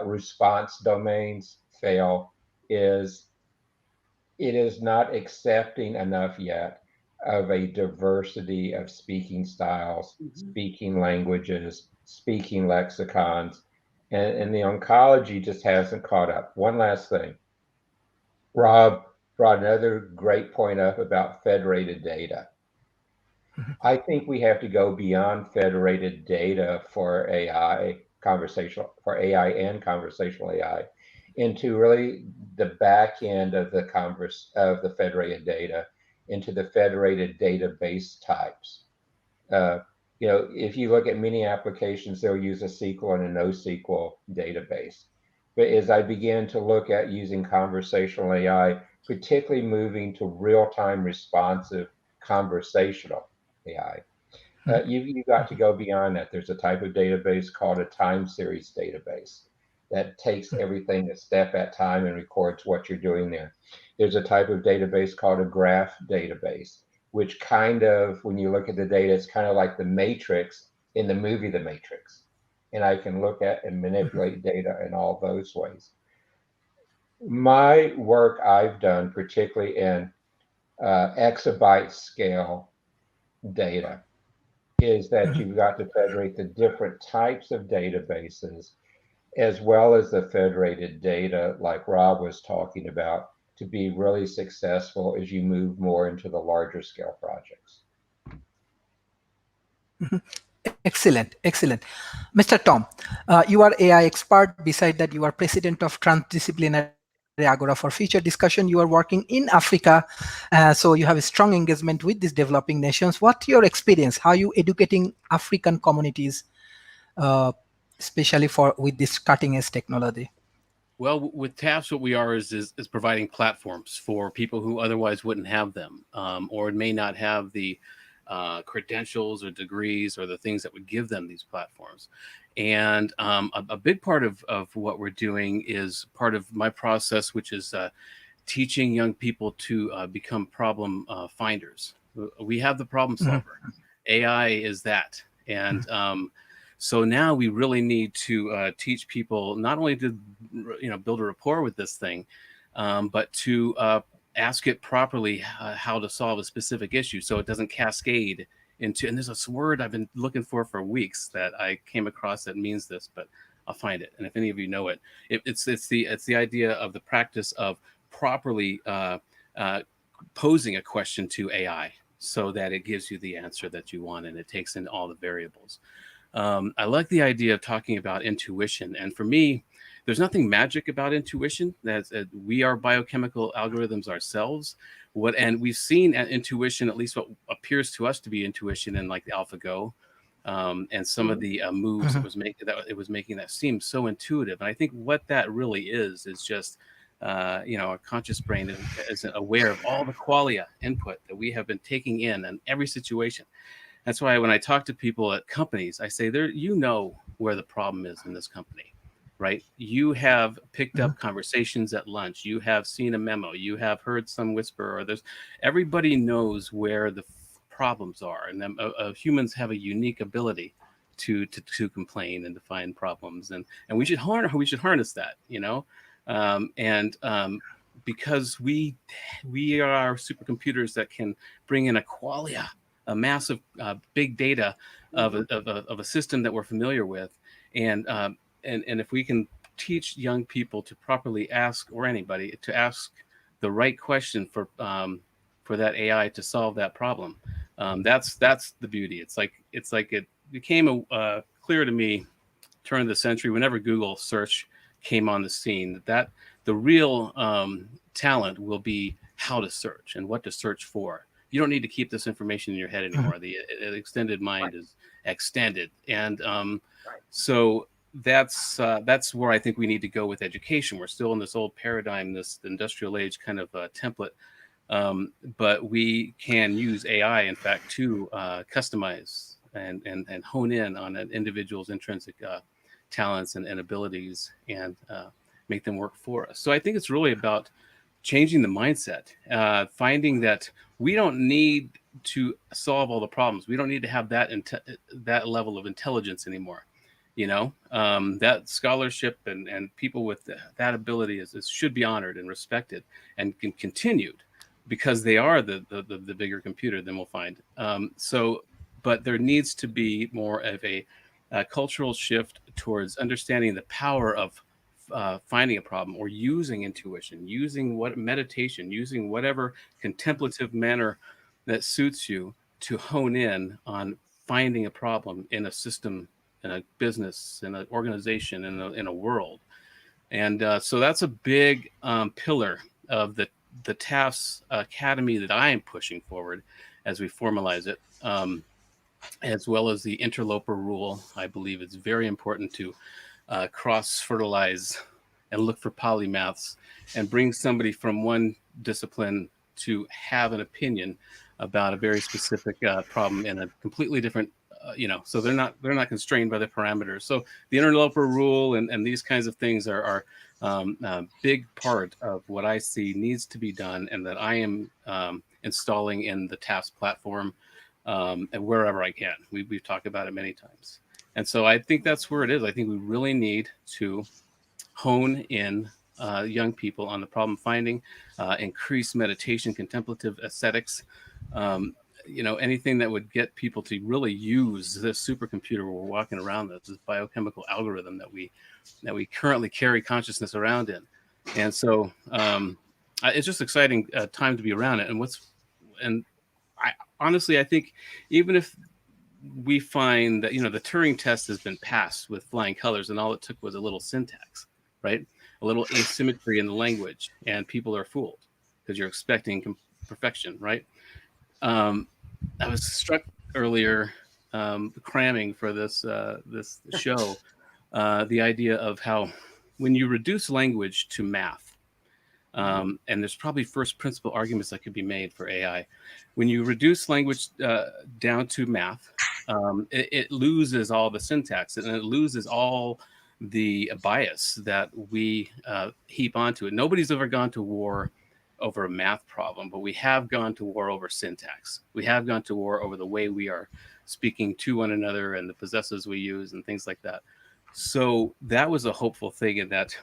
response domains, fail, is it is not accepting enough yet of a diversity of speaking styles, speaking languages, speaking lexicons, and the oncology just hasn't caught up. One last thing. Rob brought another great point up about federated data. I think we have to go beyond federated data for AI and conversational AI into really the back end of the federated data into the federated database types. If you look at many applications, they'll use a SQL and a NoSQL database. But as I began to look at using conversational AI, particularly moving to real-time responsive conversational AI, you've got to go beyond that. There's a type of database called a time series database that takes everything a step at a time and records what you're doing there. There's a type of database called a graph database, which kind of, when you look at the data, it's kind of like the Matrix in the movie The Matrix. And I can look at and manipulate data in all those ways. My work I've done, particularly in exabyte scale data, is that you've got to federate the different types of databases as well as the federated data like Rob was talking about to be really successful as you move more into the larger scale projects. Excellent, excellent. Mr. Tom, you are AI expert. Beside that, you are president of Transdisciplinary Agora for Future Discussion. You are working in Africa, so you have a strong engagement with these developing nations. What's your experience? How are you educating African communities, uh, especially with this cutting edge technology? Well, with TAFs, what we are is providing platforms for people who otherwise wouldn't have them, or may not have the credentials or degrees or the things that would give them these platforms. And a big part of what we're doing is part of my process, which is teaching young people to become problem finders. We have the problem solver. AI is that. And so now we really need to teach people not only to build a rapport with this thing, but to ask it properly how to solve a specific issue so it doesn't cascade into. And there's a word I've been looking for weeks that I came across that means this, but I'll find it. And if any of you know it, it's the idea of the practice of properly posing a question to AI so that it gives you the answer that you want and it takes in all the variables. I like the idea of talking about intuition. And for me, there's nothing magic about intuition. We are biochemical algorithms ourselves. And we've seen intuition, at least what appears to us to be intuition in like the AlphaGo, and some of the moves it was making that seem so intuitive. And I think what that really is just our conscious brain is aware of all the qualia input that we have been taking in every situation. That's why when I talk to people at companies, I say, where the problem is in this company, right? You have picked up conversations at lunch. You have seen a memo. You have heard some whisper, or everybody knows where the problems are. And humans have a unique ability to complain and to find problems. And we should harness that, because we are supercomputers that can bring in a qualia, a massive big data of a system that we're familiar with, and if we can teach young people to properly ask, or anybody to ask the right question for that AI to solve that problem, that's the beauty. It's like it became clear to me turn of the century whenever Google search came on the scene that the real talent will be how to search and what to search for. You don't need to keep this information in your head anymore. The extended mind is extended. And so that's where I think we need to go with education. We're still in this old paradigm, this industrial age kind of template. But we can use AI, in fact, to customize and hone in on an individual's intrinsic talents and abilities and make them work for us. So I think it's really about changing the mindset, finding that we don't need to solve all the problems. We don't need to have that level of intelligence anymore. That scholarship and people with that ability should be honored and respected and continued, because they are the bigger computer, then we'll find. But there needs to be more of a cultural shift towards understanding the power of finding a problem, or using intuition, using meditation, using whatever contemplative manner that suits you to hone in on finding a problem in a system, in a business, in an organization, in a world. And so that's a big pillar of the TAFs Academy that I am pushing forward as we formalize it, as well as the interloper rule. I believe it's very important to cross-fertilize and look for polymaths and bring somebody from one discipline to have an opinion about a very specific problem in a completely different, so they're not constrained by the parameters. So the interloper rule and these kinds of things are a big part of what I see needs to be done, and that I am installing in the TAFs platform and wherever I can. We've talked about it many times. And so I think that's where it is. I think we really need to hone in young people on the problem finding, increase meditation, contemplative aesthetics, anything that would get people to really use this supercomputer we're walking around, this biochemical algorithm that we currently carry consciousness around in. And so it's just exciting time to be around it. And I honestly think even if we find that, the Turing test has been passed with flying colors, and all it took was a little syntax, right? A little asymmetry in the language, and people are fooled because you're expecting perfection, right? I was struck earlier, cramming for this show, the idea of how when you reduce language to math, and there's probably first principle arguments that could be made for AI. When you reduce language down to math, it loses all the syntax, and it loses all the bias that we heap onto it. Nobody's ever gone to war over a math problem, but we have gone to war over syntax. We have gone to war over the way we are speaking to one another and the possessives we use and things like that. So that was a hopeful thing, in that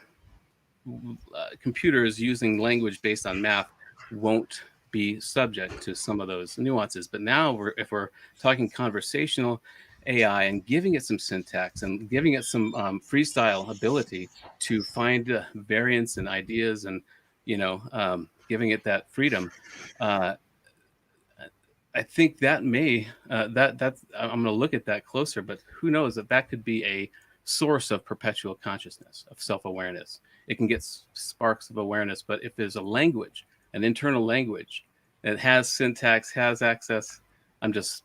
computers using language based on math won't be subject to some of those nuances. But now, if we're talking conversational AI and giving it some syntax and giving it some freestyle ability to find variants and ideas, and giving it that freedom, I think that may that's I'm going to look at that closer. But who knows, that could be a source of perpetual consciousness, of self-awareness. It can get sparks of awareness, but if there's a language, an internal language that has syntax, has access, I'm just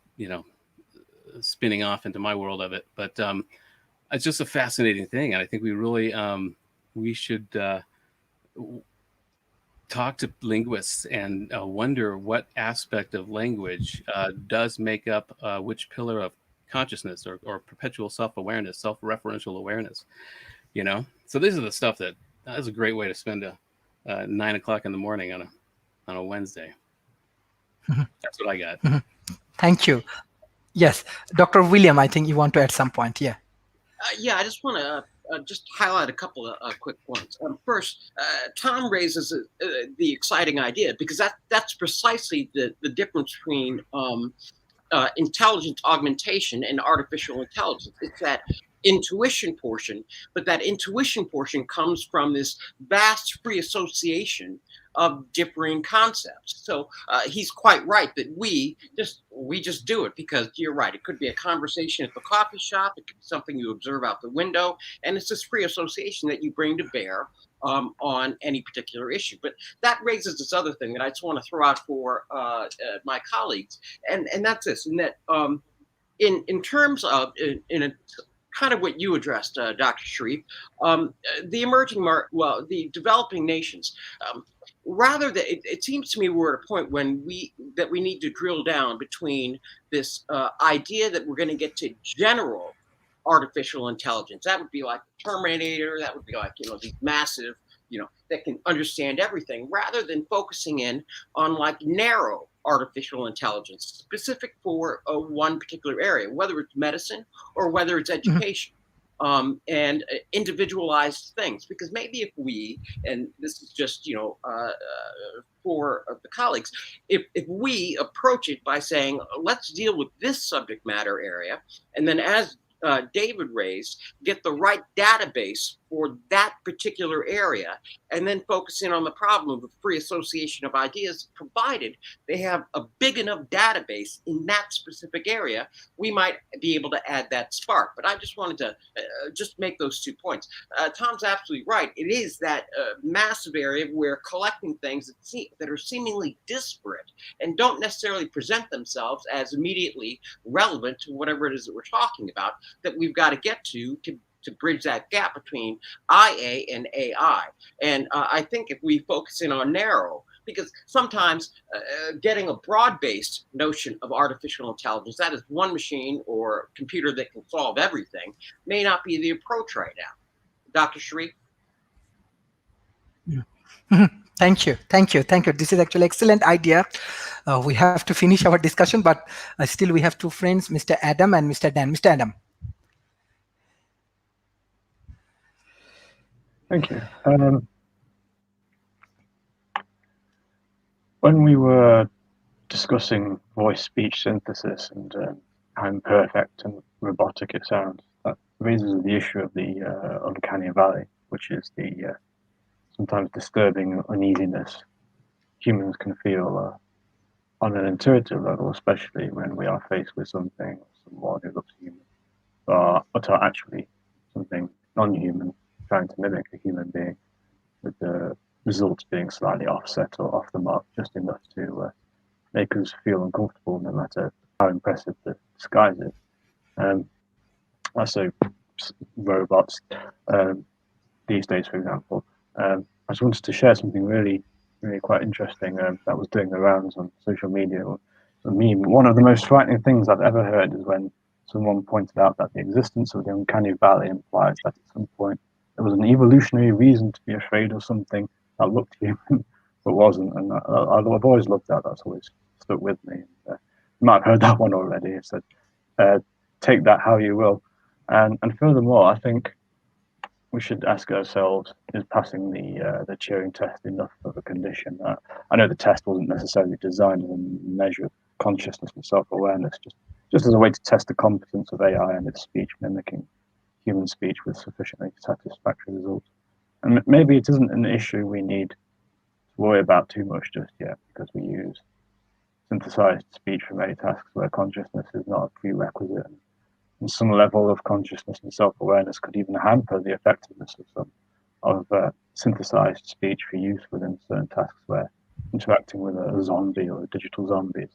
spinning off into my world of it. But it's just a fascinating thing, and I think we really we should talk to linguists and wonder what aspect of language does make up which pillar of consciousness or perpetual self-awareness, self-referential awareness. So these are the stuff that's a great way to spend a 9 o'clock in the morning on a Wednesday. That's what I got. Thank you. Yes, Dr. William, I think you want to add some point. Yeah. Yeah, I just want to just highlight a couple of quick points. First, Tom raises the exciting idea, because that's precisely the difference between intelligence augmentation and artificial intelligence. It's that intuition portion, but that intuition portion comes from this vast free association of differing concepts. So he's quite right that we just do it because you're right. It could be a conversation at the coffee shop. It could be something you observe out the window, and it's this free association that you bring to bear on any particular issue. But that raises this other thing that I just want to throw out for my colleagues, and that's this, and that in terms of in a kind of what you addressed, Dr. Sharif, the the developing nations. Rather, it seems to me we're at a point when we need to drill down between this idea that we're going to get to general artificial intelligence. That would be like the Terminator. That would be like these massive, that can understand everything, rather than focusing in on like narrow artificial intelligence, specific for one particular area, whether it's medicine or whether it's education. And individualized things, because maybe if we, and this is just for the colleagues, if we approach it by saying, let's deal with this subject matter area, and then as David raised, get the right database for that particular area, and then focus in on the problem of the free association of ideas, provided they have a big enough database in that specific area, we might be able to add that spark. But I just wanted to just make those 2 points. Tom's absolutely right. It is that massive area where collecting things that are seemingly disparate and don't necessarily present themselves as immediately relevant to whatever it is that we're talking about, that we've got to get to bridge that gap between IA and AI. And I think if we focus in on narrow, because sometimes getting a broad-based notion of artificial intelligence, that is one machine or computer that can solve everything, may not be the approach right now. Dr. Sharif? Thank you. This is actually excellent idea. We have to finish our discussion, but still we have 2 friends, Mr. Adam and Mr. Dan. Mr. Adam. Thank you. When we were discussing voice-speech synthesis and how imperfect and robotic it sounds, that raises the issue of the uncanny valley, which is the sometimes disturbing uneasiness humans can feel on an intuitive level, especially when we are faced with something, someone who looks human, but are actually something non-human, trying to mimic a human being, with the results being slightly offset or off the mark, just enough to make us feel uncomfortable, no matter how impressive the disguise is. Also, robots these days, for example. I just wanted to share something really quite interesting that was doing the rounds on social media. A meme. One of the most frightening things I've ever heard is when someone pointed out that the existence of the uncanny valley implies that at some point there was an evolutionary reason to be afraid of something that looked human but wasn't. And I've always loved that. That's always stuck with me. You might have heard that one already. It said, take that how you will. And furthermore, I think we should ask ourselves, is passing the Turing test enough of a condition? I know the test wasn't necessarily designed as a measure of consciousness and self-awareness, just as a way to test the competence of AI and its speech mimicking human speech with sufficiently satisfactory results. And maybe it isn't an issue we need to worry about too much just yet, because we use synthesized speech for many tasks where consciousness is not a prerequisite. And some level of consciousness and self-awareness could even hamper the effectiveness of synthesized speech for use within certain tasks where interacting with a zombie or a digital zombie is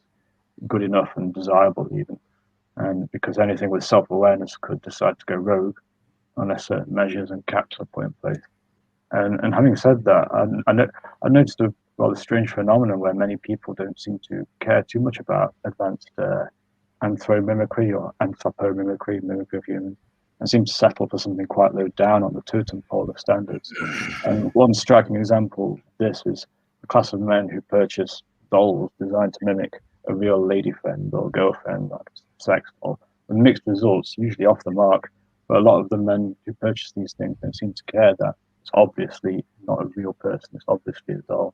good enough and desirable even. And because anything with self-awareness could decide to go rogue unless certain measures and caps are put in place. And having said that, I noticed a rather strange phenomenon where many people don't seem to care too much about advanced anthropomimicry or anthropomimicry, mimicry of humans, and seem to settle for something quite low down on the totem pole of standards. And one striking example of this is the class of men who purchase dolls designed to mimic a real lady friend or girlfriend, like sex doll, with mixed results, usually off the mark. But a lot of the men who purchase these things don't seem to care that it's obviously not a real person, it's obviously a doll.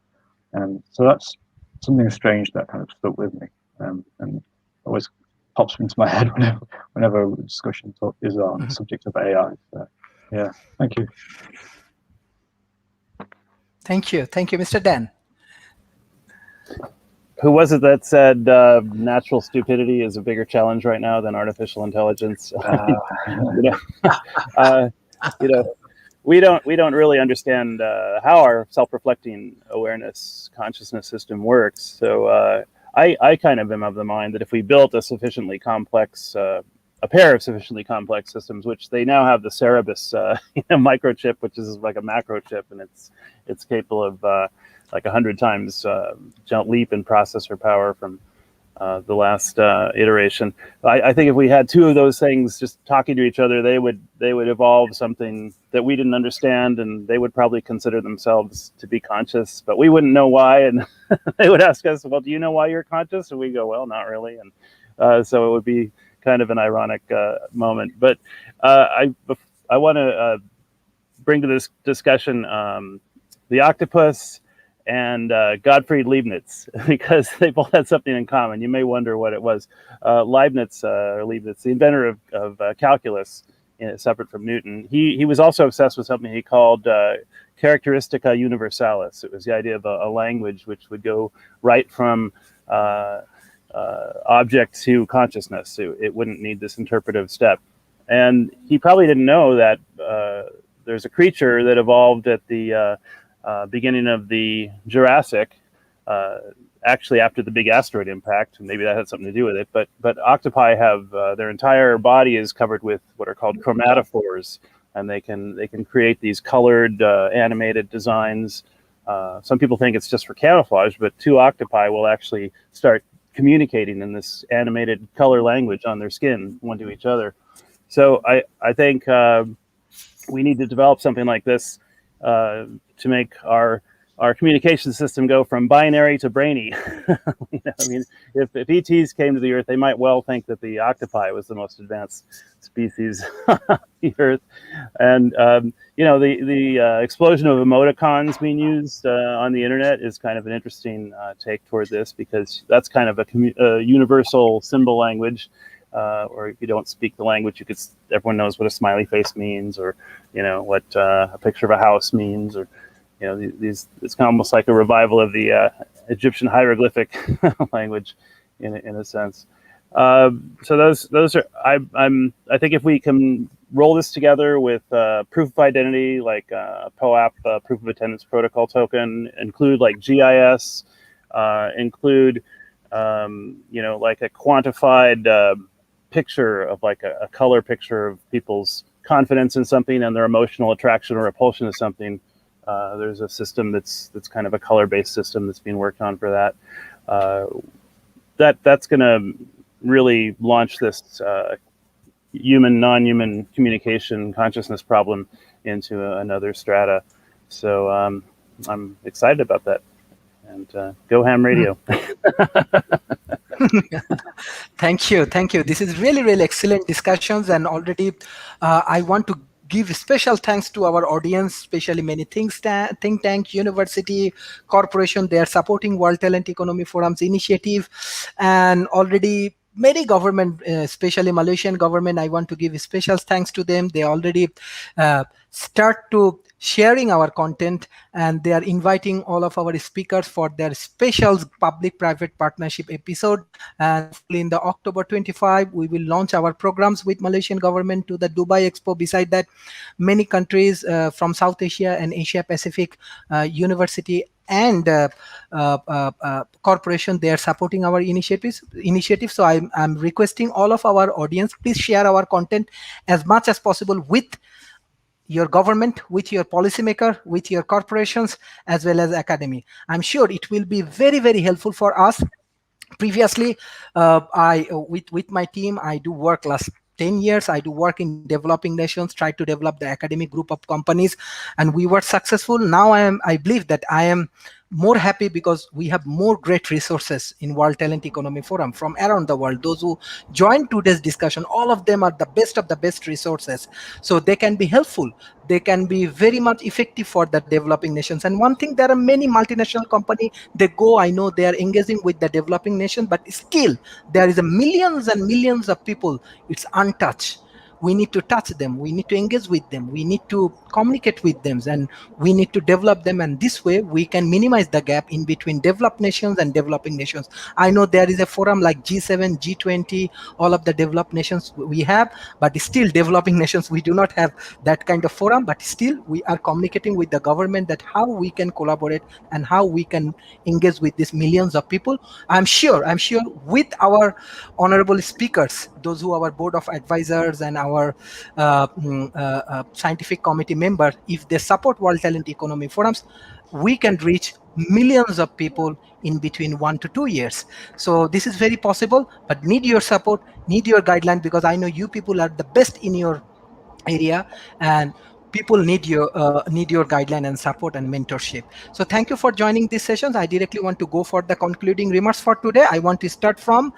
And so that's something strange that kind of stuck with me, and always pops into my head whenever a discussion is on the subject of AI. So, yeah, thank you. Thank you, Mr. Dan. Who was it that said natural stupidity is a bigger challenge right now than artificial intelligence? We don't really understand how our self-reflecting awareness consciousness system works. So I kind of am of the mind that if we built a sufficiently complex, a pair of sufficiently complex systems, which they now have the Cerebus microchip, which is like a macro chip, and it's capable of like 100 times leap in processor power from the last iteration. I think if we had two of those things just talking to each other, they would evolve something that we didn't understand, and they would probably consider themselves to be conscious, but we wouldn't know why. And they would ask us, "Well, do you know why you're conscious?" And we go, "Well, not really." And so it would be kind of an ironic moment. But I want to bring to this discussion the octopus and Gottfried Leibniz, because they both had something in common. You may wonder what it was. Leibniz, the inventor of calculus, separate from Newton, he was also obsessed with something he called characteristica universalis. It was the idea of a language which would go right from object to consciousness. It wouldn't need this interpretive step. And he probably didn't know that there's a creature that evolved at the beginning of the Jurassic, actually after the big asteroid impact, and maybe that had something to do with it. But octopi have their entire body is covered with what are called chromatophores, and they can create these colored animated designs. Some people think it's just for camouflage, but two octopi will actually start communicating in this animated color language on their skin, one to each other. So I think we need to develop something like this to make our communication system go from binary to brainy. I mean, if ETs came to the Earth, they might well think that the octopi was the most advanced species on the Earth. And the explosion of emoticons being used on the internet is kind of an interesting take toward this, because that's kind of a universal symbol language. Or if you don't speak the language, everyone knows what a smiley face means, or what a picture of a house means, or it's kind of almost like a revival of the Egyptian hieroglyphic language in a sense. So those are I think if we can roll this together with proof of identity like POAP, proof of attendance protocol token, include like GIS, include like a quantified picture of like a color picture of people's confidence in something and their emotional attraction or repulsion to something. There's a system that's kind of a color-based system that's being worked on for that. That's going to really launch this human, non-human communication consciousness problem into another strata. So I'm excited about that. And go ham radio. Thank you. This is really excellent discussions, and already I want to give special thanks to our audience, especially many think tank, university, corporation. They are supporting World Talent Economy Forum's initiative, and already many government, especially Malaysian government, I want to give special thanks to them. They already start to sharing our content, and they are inviting all of our speakers for their special public-private partnership episode. And hopefully in the October 25, we will launch our programs with Malaysian government to the Dubai Expo. Beside that, many countries from South Asia and Asia Pacific, university and corporation, they are supporting our initiatives. So I'm requesting all of our audience, please share our content as much as possible with your government, with your policymaker, with your corporations, as well as academy. I'm sure it will be very helpful for us. Previously, with my team, I do work last 10 years. I do work in developing nations, try to develop the academic group of companies, and we were successful. Now I believe that I am more happy because we have more great resources in World Talent Economy Forum from around the world. Those who joined today's discussion, all of them are the best of the best resources. So they can be helpful. They can be very much effective for the developing nations. And one thing, there are many multinational companies, they go, I know they are engaging with the developing nation, but still there is a millions and millions of people, it's untouched. We need to touch them, we need to engage with them, we need to communicate with them, and we need to develop them, and this way we can minimize the gap in between developed nations and developing nations. I know there is a forum like G7, G20, all of the developed nations we have, but still developing nations, we do not have that kind of forum, but still we are communicating with the government that how we can collaborate and how we can engage with these millions of people. I'm sure with our honorable speakers, those who are our board of advisors and our scientific committee member, if they support World Talent Economy Forums, we can reach millions of people in between 1 to 2 years. So this is very possible, but need your support, need your guideline, because I know you people are the best in your area, and people need your guideline and support and mentorship. So thank you for joining these sessions. I directly want to go for the concluding remarks for today. I want to start from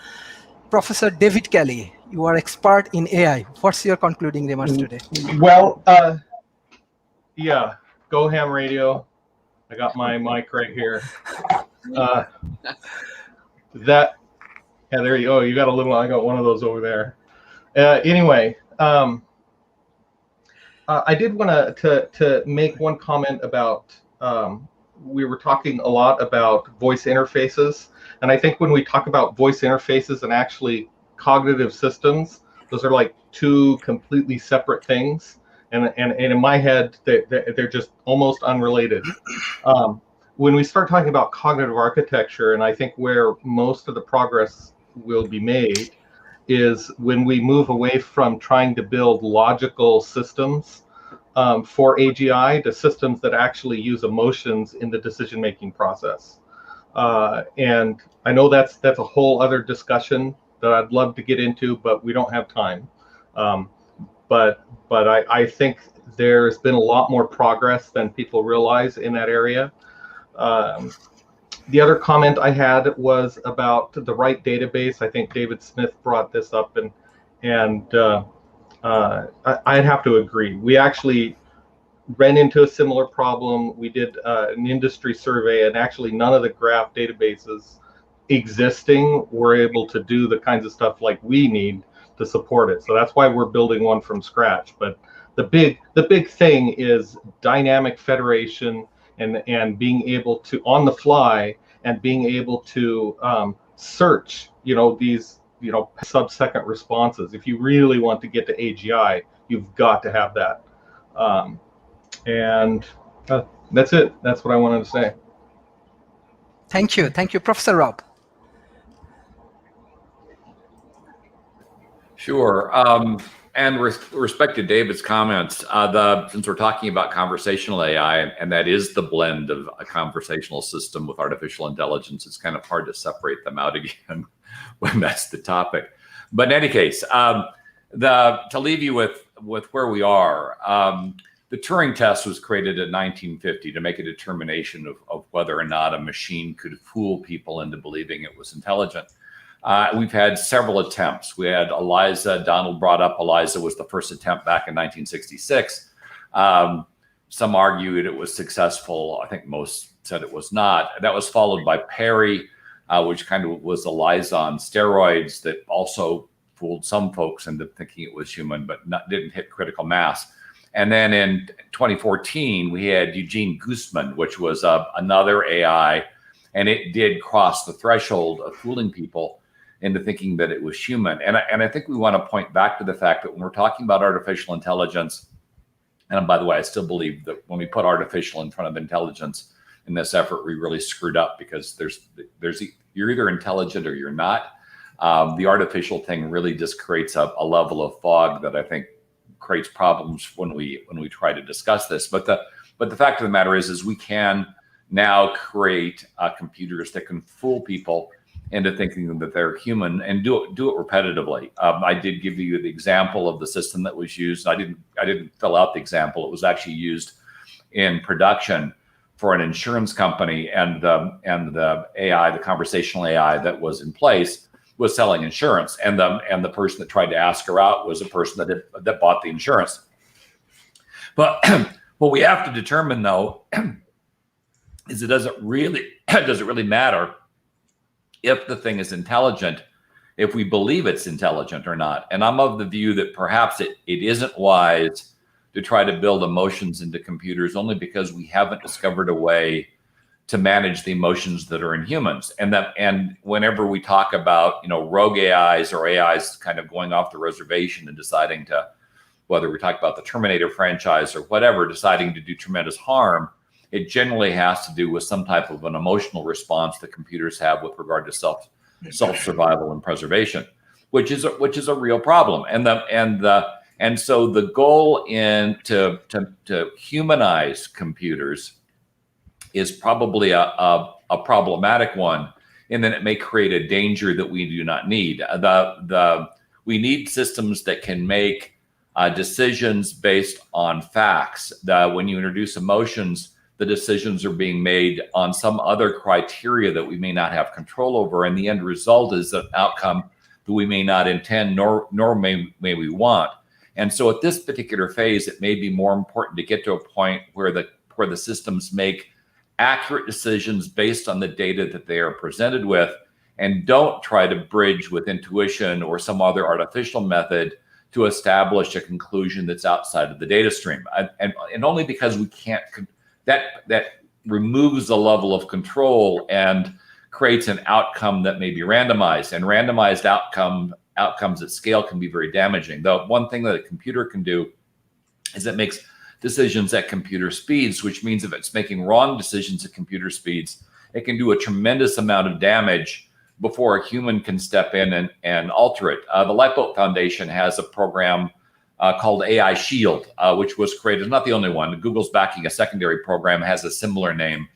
Professor David Kelly. You are expert in AI. What's your concluding remarks today? Well, yeah, go ham radio. I got my mic right here. There you go. You got a little, I got one of those over there. Anyway, I did want to make one comment about, we were talking a lot about voice interfaces. And I think when we talk about voice interfaces and actually cognitive systems, those are like two completely separate things. And in my head, they're just almost unrelated. When we start talking about cognitive architecture, and I think where most of the progress will be made is when we move away from trying to build logical systems for AGI to systems that actually use emotions in the decision-making process. And I know that's a whole other discussion that I'd love to get into, but we don't have time. But I think there's been a lot more progress than people realize in that area. The other comment I had was about the right database. I think David Smith brought this up, and I'd have to agree. We actually ran into a similar problem. We did an industry survey, and actually none of the graph databases existing were able to do the kinds of stuff like we need to support it. So that's why we're building one from scratch. But the big thing is dynamic federation and being able to, on the fly, and being able to search, these sub-second responses. If you really want to get to AGI, you've got to have that. And that's it. That's what I wanted to say. Thank you. Thank you, Professor Rob. Sure. And with respect to David's comments, since we're talking about conversational AI, and that is the blend of a conversational system with artificial intelligence, it's kind of hard to separate them out again when that's the topic. But in any case, to leave you with where we are, the Turing test was created in 1950 to make a determination of whether or not a machine could fool people into believing it was intelligent. We've had several attempts. We had ELIZA. Donald brought up ELIZA was the first attempt back in 1966. Some argued it was successful. I think most said it was not. That was followed by Perry, which kind of was ELIZA on steroids that also fooled some folks into thinking it was human, but didn't hit critical mass. And then in 2014, we had Eugene Guzman, which was another AI, and it did cross the threshold of fooling people into thinking that it was human. And I think we want to point back to the fact that when we're talking about artificial intelligence, and by the way, I still believe that when we put artificial in front of intelligence in this effort, we really screwed up, because you're either intelligent or you're not. The artificial thing really just creates a level of fog that I think creates problems when we try to discuss this. But the fact of the matter is we can now create computers that can fool people into thinking that they're human, and do it repetitively. I did give you the example of the system that was used. I didn't fill out the example. It was actually used in production for an insurance company, and the AI, the conversational AI that was in place, was selling insurance, and the person that tried to ask her out was a person that bought the insurance. But what we have to determine, though, is does it really matter if the thing is intelligent, if we believe it's intelligent or not? And I'm of the view that perhaps it isn't wise to try to build emotions into computers, only because we haven't discovered a way to manage the emotions that are in humans. And whenever we talk about, rogue AIs or AIs kind of going off the reservation and deciding to, whether we talk about the Terminator franchise or whatever, deciding to do tremendous harm, it generally has to do with some type of an emotional response that computers have with regard to self-survival and preservation, which is a real problem. And so the goal to humanize computers is probably a problematic one, and then it may create a danger that we do not need. We need systems that can make decisions based on facts. When you introduce emotions, the decisions are being made on some other criteria that we may not have control over, and the end result is an outcome that we may not intend, nor may we want. And so at this particular phase, it may be more important to get to a point where the systems make accurate decisions based on the data that they are presented with, and don't try to bridge with intuition or some other artificial method to establish a conclusion that's outside of the data stream. And only because we can't, that removes the level of control and creates an outcome that may be randomized. And randomized outcomes at scale can be very damaging. The one thing that a computer can do is it makes decisions at computer speeds, which means if it's making wrong decisions at computer speeds, it can do a tremendous amount of damage before a human can step in and alter it. The Lifeboat Foundation has a program called AI Shield, which was created, not the only one. Google's backing a secondary program, has a similar name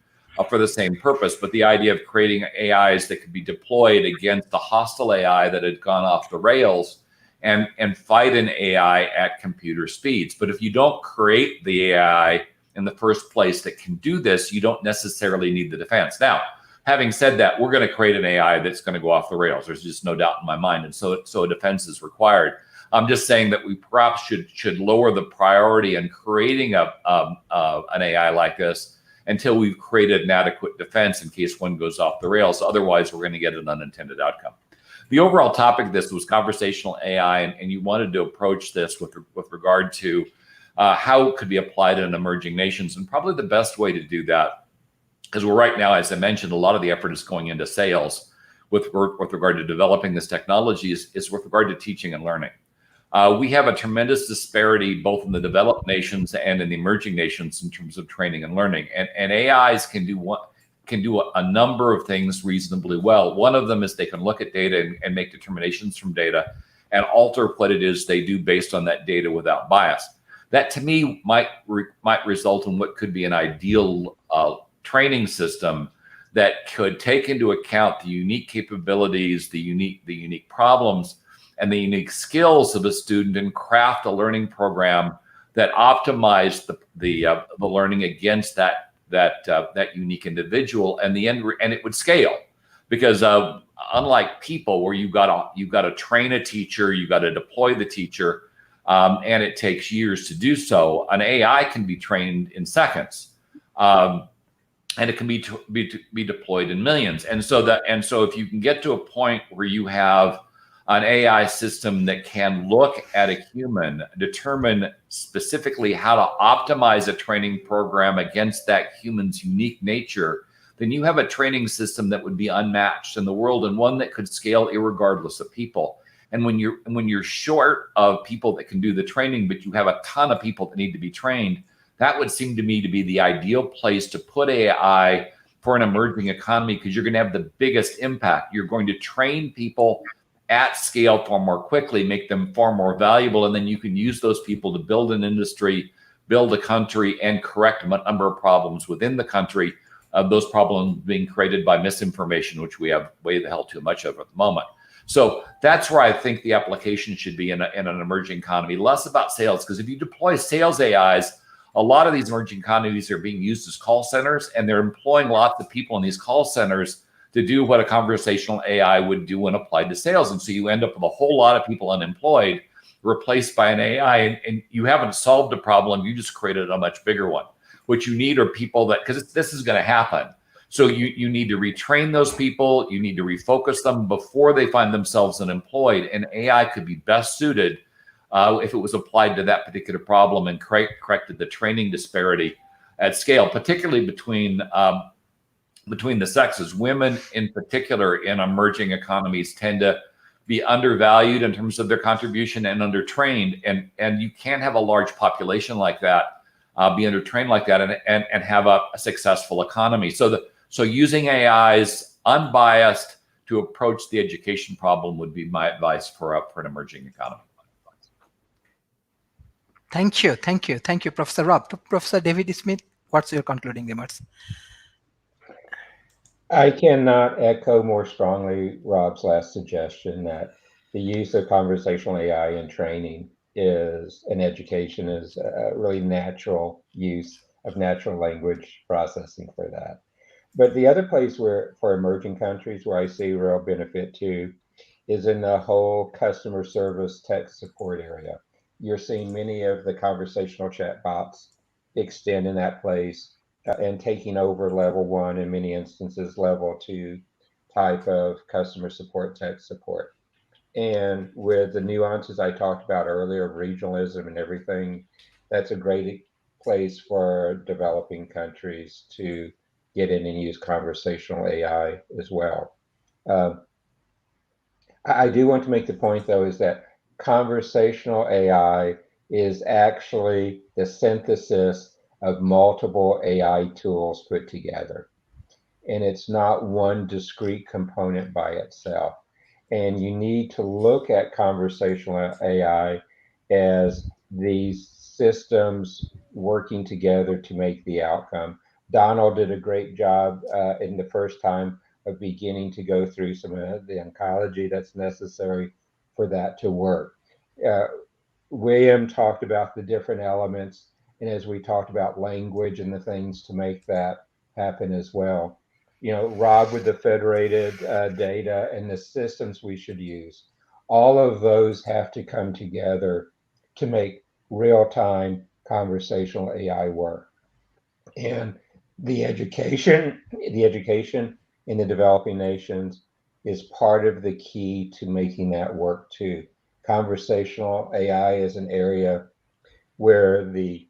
for the same purpose, but the idea of creating AIs that could be deployed against the hostile AI that had gone off the rails and fight an AI at computer speeds. But if you don't create the AI in the first place that can do this, you don't necessarily need the defense. Now, having said that, we're going to create an AI that's going to go off the rails. There's just no doubt in my mind. And so a defense is required. I'm just saying that we perhaps should lower the priority in creating an AI like this until we've created an adequate defense in case one goes off the rails. Otherwise, we're going to get an unintended outcome. The overall topic of this was conversational AI, and you wanted to approach this with regard to how it could be applied in emerging nations. And probably the best way to do that, because we're right now, as I mentioned, a lot of the effort is going into sales. with regard to developing this technology is with regard to teaching and learning. We have a tremendous disparity both in the developed nations and in the emerging nations in terms of training and learning. And AIs can do a number of things reasonably well. One of them is they can look at data and make determinations from data and alter what it is they do based on that data without bias. That to me might result in what could be an ideal training system that could take into account the unique capabilities, the unique problems, and the unique skills of a student and craft a learning program that optimize the learning against that unique individual, and it would scale, because unlike people where you've got to train a teacher, you've got to deploy the teacher, and it takes years to do so. An AI can be trained in seconds, and it can be deployed in millions. And so if you can get to a point where you have an AI system that can look at a human, determine specifically how to optimize a training program against that human's unique nature, then you have a training system that would be unmatched in the world, and one that could scale irregardless of people. And when you're short of people that can do the training, but you have a ton of people that need to be trained, that would seem to me to be the ideal place to put AI for an emerging economy, because you're going to have the biggest impact. You're going to train people at scale far more quickly, make them far more valuable, and then you can use those people to build an industry, build a country, and correct a number of problems within the country. Those problems being created by misinformation, which we have way the hell too much of at the moment. So that's where I think the application should be in an emerging economy, less about sales, because if you deploy sales AIs, a lot of these emerging economies are being used as call centers, and they're employing lots of people in these call centers to do what a conversational AI would do when applied to sales. And so you end up with a whole lot of people unemployed, replaced by an AI, and you haven't solved a problem, you just created a much bigger one. What you need are people that, because this is going to happen. So you need to retrain those people, you need to refocus them before they find themselves unemployed, and AI could be best suited if it was applied to that particular problem and corrected the training disparity at scale, particularly between the sexes. Women in particular in emerging economies tend to be undervalued in terms of their contribution and undertrained, and you can't have a large population like that be undertrained like that and have a successful economy. So using AIs unbiased to approach the education problem would be my advice for an emerging economy. Thank you, Professor Rob. Professor David Smith, what's your concluding remarks? I cannot echo more strongly Rob's last suggestion that the use of conversational AI in training and education is a really natural use of natural language processing for that. But the other place where, for emerging countries, where I see real benefit too, is in the whole customer service tech support area. You're seeing many of the conversational chatbots extend in that place. And taking over level 1, in many instances, level 2 type of customer support, tech support. And with the nuances I talked about earlier of regionalism and everything, that's a great place for developing countries to get in and use conversational AI as well. I do want to make the point, though, is that conversational AI is actually the synthesis of multiple AI tools put together. And it's not one discrete component by itself. And you need to look at conversational AI as these systems working together to make the outcome. Donald did a great job in the first time of beginning to go through some of the oncology that's necessary for that to work. William talked about the different elements, and as we talked about language and the things to make that happen as well. Rob with the federated data and the systems we should use, all of those have to come together to make real-time conversational AI work. And the education in the developing nations is part of the key to making that work too. Conversational AI is an area where the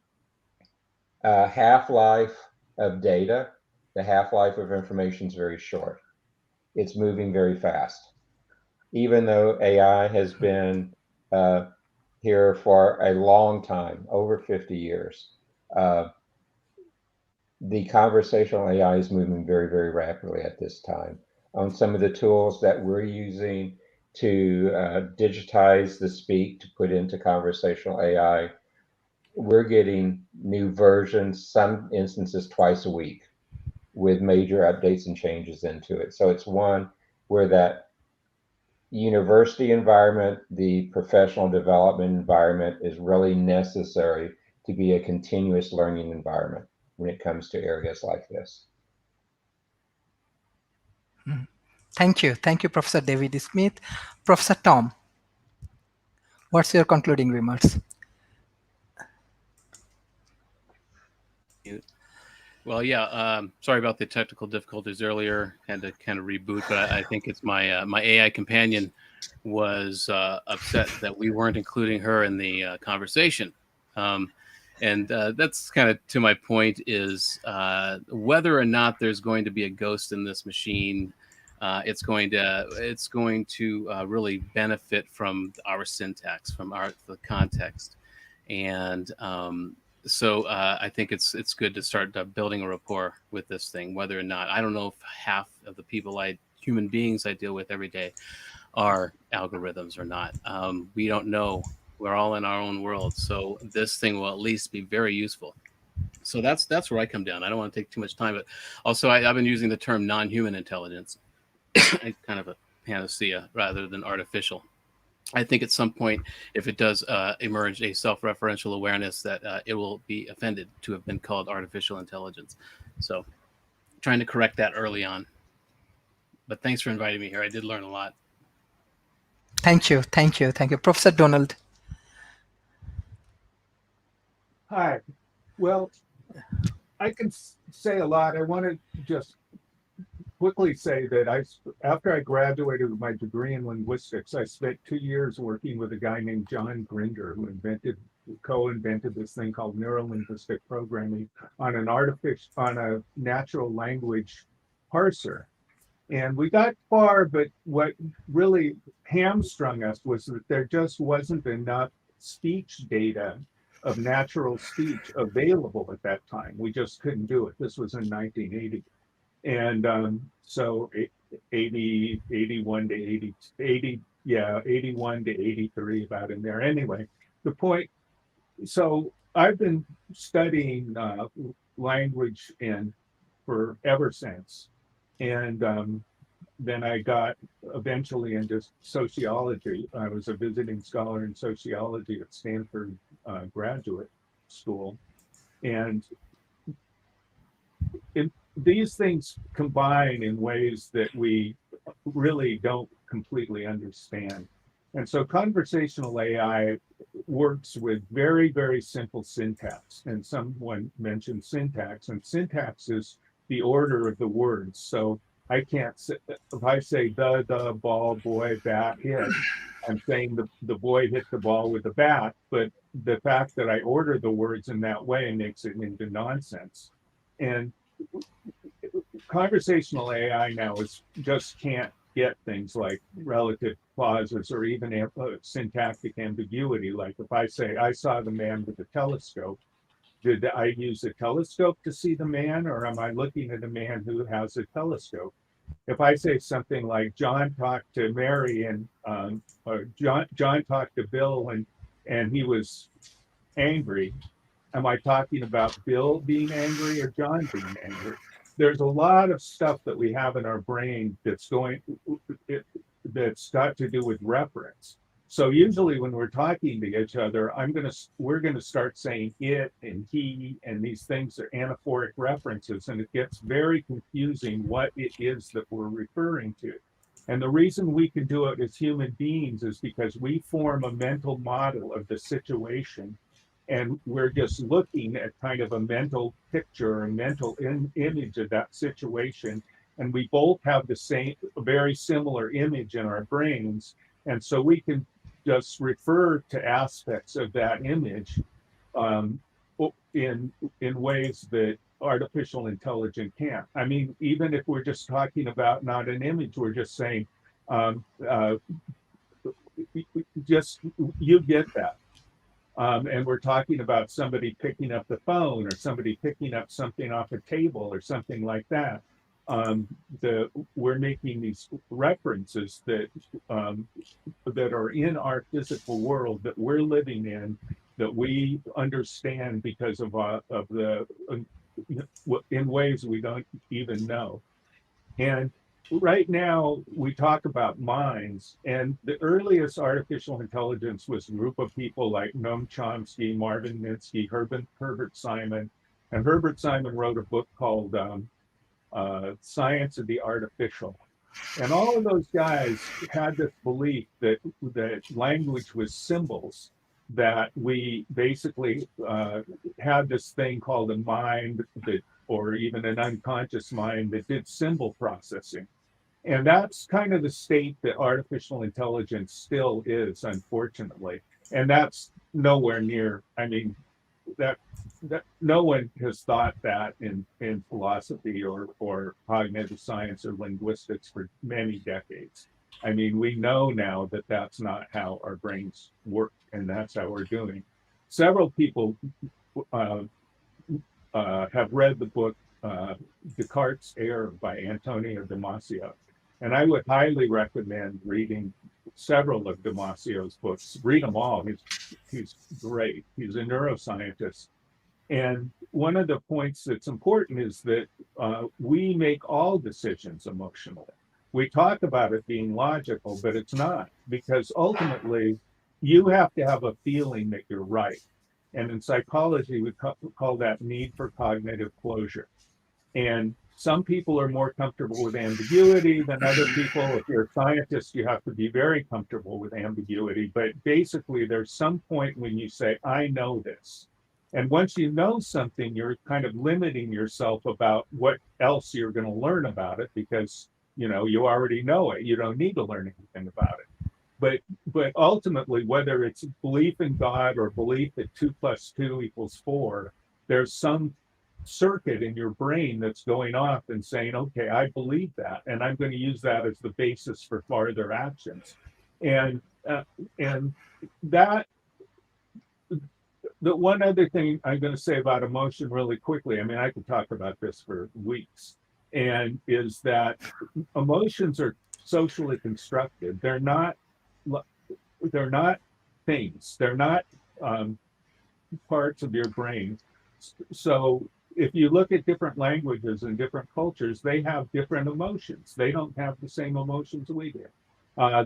half-life of data, the half-life of information is very short. it's moving very fast. Even though AI has been here for a long time, over 50 years, the conversational AI is moving very, very rapidly at this time. On some of the tools that we're using to digitize the speak to put into conversational AI, we're getting new versions, some instances twice a week, with major updates and changes into it. So it's one where that university environment, the professional development environment is really necessary to be a continuous learning environment when it comes to areas like this. Thank you. Thank you, Professor David Smith. Professor Tom, what's your concluding remarks? Well, yeah. Sorry about the technical difficulties earlier. Had to kind of reboot, but I think it's my my AI companion was upset that we weren't including her in the conversation. And that's kind of to my point is whether or not there's going to be a ghost in this machine. It's going to really benefit from our syntax, from the context, and so I think it's good to start building a rapport with this thing. Whether or not, I don't know if half of the people human beings I deal with every day are algorithms or not. We don't know. We're all in our own world, so this thing will at least be very useful. So that's where I come down. I don't want to take too much time, but also I've been using the term non-human intelligence, kind of a panacea rather than artificial. I think at some point, if it does emerge a self-referential awareness, that it will be offended to have been called artificial intelligence. So trying to correct that early on. But thanks for inviting me here. I did learn a lot. Thank you. Thank you. Thank you. Professor Donald. Hi. Well, I can say a lot. I want to just quickly say that after I graduated with my degree in linguistics, I spent 2 years working with a guy named John Grinder, who co-invented this thing called neurolinguistic programming on a natural language parser. And we got far, but what really hamstrung us was that there just wasn't enough speech data of natural speech available at that time. We just couldn't do it. This was in 1980. And so 81 to 83, about in there. Anyway, the point, so I've been studying language for ever since. And then I got eventually into sociology. I was a visiting scholar in sociology at Stanford Graduate School. And these things combine in ways that we really don't completely understand. And so conversational AI works with very, very simple syntax. And someone mentioned syntax, and syntax is the order of the words. So I can't say, if I say the ball, boy, bat, hit, I'm saying the boy hit the ball with the bat, but the fact that I order the words in that way makes it into nonsense. And conversational AI now just can't get things like relative clauses or even syntactic ambiguity. Like if I say, I saw the man with the telescope, did I use a telescope to see the man, or am I looking at a man who has a telescope? If I say something like John talked to Mary and or John talked to Bill and he was angry, am I talking about Bill being angry or John being angry? There's a lot of stuff that we have in our brain that's got to do with reference. So usually when we're talking to each other, we're gonna start saying it and he, and these things are anaphoric references, and it gets very confusing what it is that we're referring to. And the reason we can do it as human beings is because we form a mental model of the situation, and we're just looking at kind of a mental picture, a mental image of that situation. And we both have the same, very similar image in our brains. And so we can just refer to aspects of that image in ways that artificial intelligence can't. I mean, even if we're just talking about not an image, we're just saying, just you get that. And we're talking about somebody picking up the phone or somebody picking up something off a table or something like that. We're making these references that that are in our physical world that we're living in, that we understand because of the in ways we don't even know. And right now we talk about minds, and the earliest artificial intelligence was a group of people like Noam Chomsky, Marvin Minsky, Herbert Simon. And Herbert Simon wrote a book called Science of the Artificial. And all of those guys had this belief that language was symbols, that we basically had this thing called a mind that, or even an unconscious mind that did symbol processing. And that's kind of the state that artificial intelligence still is, unfortunately. And that's nowhere near, I mean, that no one has thought that in philosophy or cognitive science or linguistics for many decades. I mean, we know now that that's not how our brains work, and that's how we're doing. Several people have read the book Descartes' Error by Antonio Damasio, and I would highly recommend reading several of Damasio's books. Read them all. He's great. He's a neuroscientist. And one of the points that's important is that we make all decisions emotionally. We talk about it being logical, but it's not, because ultimately you have to have a feeling that you're right. And in psychology, we call that need for cognitive closure. And some people are more comfortable with ambiguity than other people. If you're a scientist, you have to be very comfortable with ambiguity. But basically, there's some point when you say, I know this. And once you know something, you're kind of limiting yourself about what else you're going to learn about it, because you already know it. You don't need to learn anything about it. But ultimately, whether it's belief in God or belief that 2 + 2 = 4, there's some circuit in your brain that's going off and saying, okay, I believe that, and I'm going to use that as the basis for further actions. And that, the one other thing I'm going to say about emotion really quickly, I mean, I could talk about this for weeks, and is that emotions are socially constructed. They're not things. They're not parts of your brain. So if you look at different languages and different cultures, they have different emotions. They don't have the same emotions we do.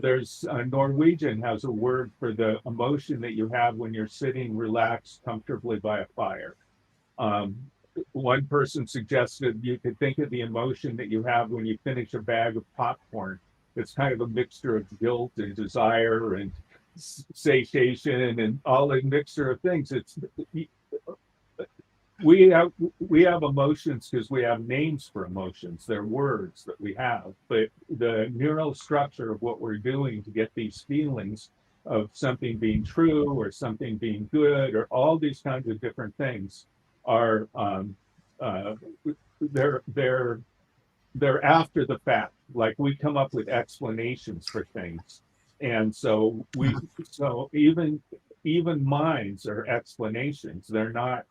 There's Norwegian has a word for the emotion that you have when you're sitting relaxed comfortably by a fire. One person suggested you could think of the emotion that you have when you finish a bag of popcorn. It's kind of a mixture of guilt and desire and satiation and all a mixture of things. We have emotions because we have names for emotions. They're words that we have, but the neural structure of what we're doing to get these feelings of something being true or something being good or all these kinds of different things are they're after the fact. Like, we come up with explanations for things, and so even minds are explanations. They're not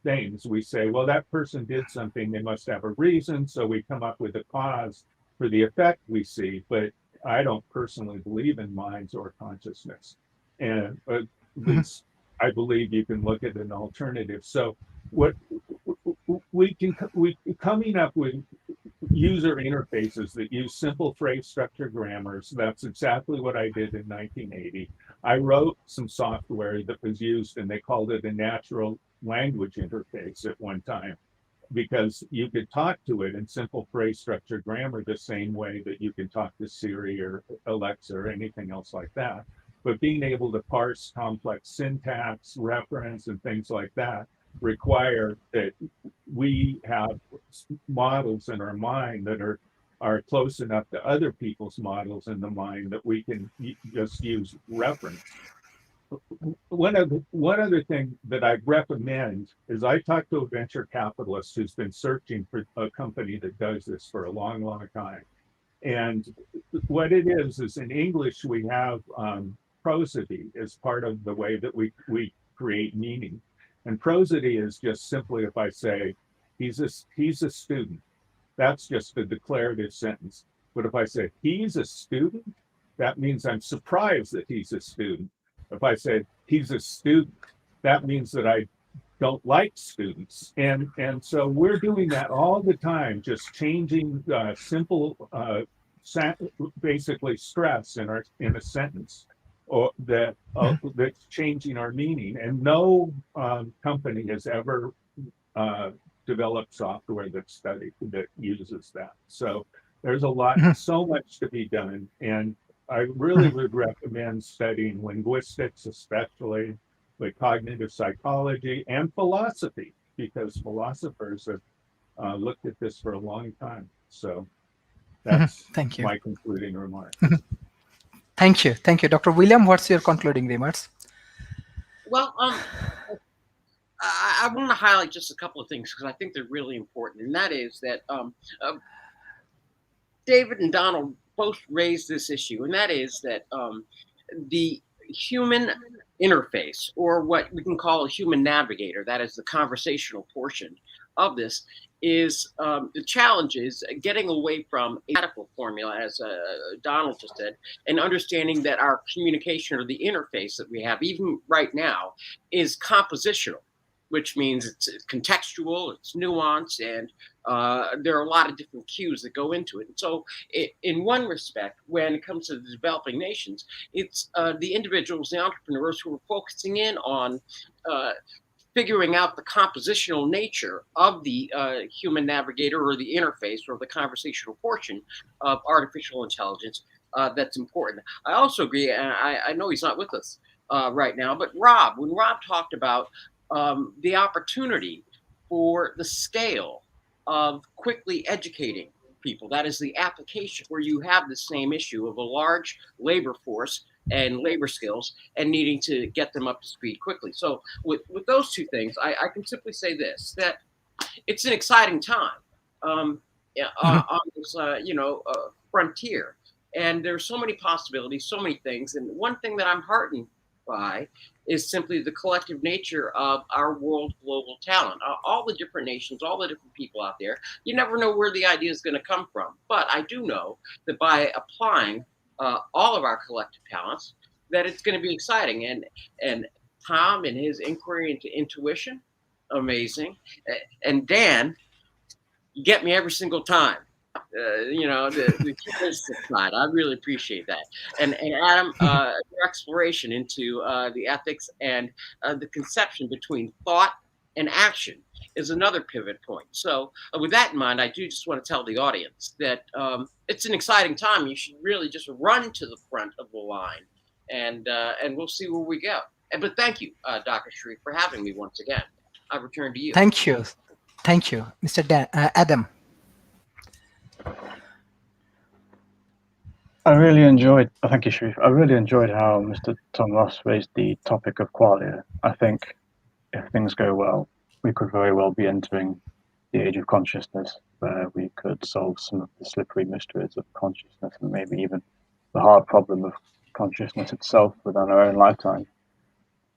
things. We say, well, that person did something, they must have a reason, so we come up with a cause for the effect we see. But I don't personally believe in minds or consciousness, and at least I believe you can look at an alternative. So what we coming up with user interfaces that use simple phrase structure grammars. That's exactly what I did in 1980. I wrote some software that was used, and they called it a natural language interface at one time, because you could talk to it in simple phrase structure grammar the same way that you can talk to Siri or Alexa or anything else like that. But being able to parse complex syntax, reference, and things like that require that we have models in our mind that are close enough to other people's models in the mind that we can just use reference. one other thing that I recommend is I talked to a venture capitalist who's been searching for a company that does this for a long, long time. And what it is in English, we have prosody as part of the way that we create meaning. And prosody is just simply if I say, he's a student, that's just a declarative sentence. But if I say, he's a student, that means I'm surprised that he's a student. If I say, he's a student, that means that I don't like students. And so we're doing that all the time, just changing simple, basically stress in a sentence, or that's changing our meaning. And no company has ever developed software that uses that. So there's a lot, so much to be done. And I really would recommend studying linguistics, especially with cognitive psychology and philosophy, because philosophers have looked at this for a long time. So that's Thank you. my concluding remark. Thank you. Thank you. Dr. William, what's your concluding remarks? Well, I want to highlight just a couple of things because I think they're really important. And that is that David and Donald both raised this issue, and that is that the human interface, or what we can call a human navigator, that is the conversational portion of this, is the challenge is getting away from a mathematical formula, as Donald just said, and understanding that our communication, or the interface that we have, even right now, is compositional, which means it's contextual, it's nuanced, and there are a lot of different cues that go into it. And so in one respect, when it comes to the developing nations, it's the individuals, the entrepreneurs who are focusing in on figuring out the compositional nature of the human navigator, or the interface, or the conversational portion of artificial intelligence that's important. I also agree, and I know he's not with us right now, but when Rob talked about the opportunity for the scale of quickly educating people, that is the application where you have the same issue of a large labor force and labor skills and needing to get them up to speed quickly. So with those two things, I can simply say this, that it's an exciting time on this frontier, and there's so many possibilities, so many things. And one thing that I'm heartened by is simply the collective nature of our world global talent. All the different nations, all the different people out there, you never know where the idea is going to come from. But I do know that by applying all of our collective talents, that it's going to be exciting. And Tom and his inquiry into intuition, amazing. And Dan, you get me every single time. The humanistic side. I really appreciate that. And Adam, your exploration into the ethics and the conception between thought and action is another pivot point. So with that in mind, I do just want to tell the audience that it's an exciting time. You should really just run to the front of the line, and we'll see where we go. But thank you, Dr. Sharif, for having me once again. I return to you. Thank you. Thank you, Mr. Adam. I really enjoyed, thank you, Sharif. I really enjoyed how Mr. Tom Ross raised the topic of qualia. I think if things go well, we could very well be entering the age of consciousness, where we could solve some of the slippery mysteries of consciousness, and maybe even the hard problem of consciousness itself within our own lifetime.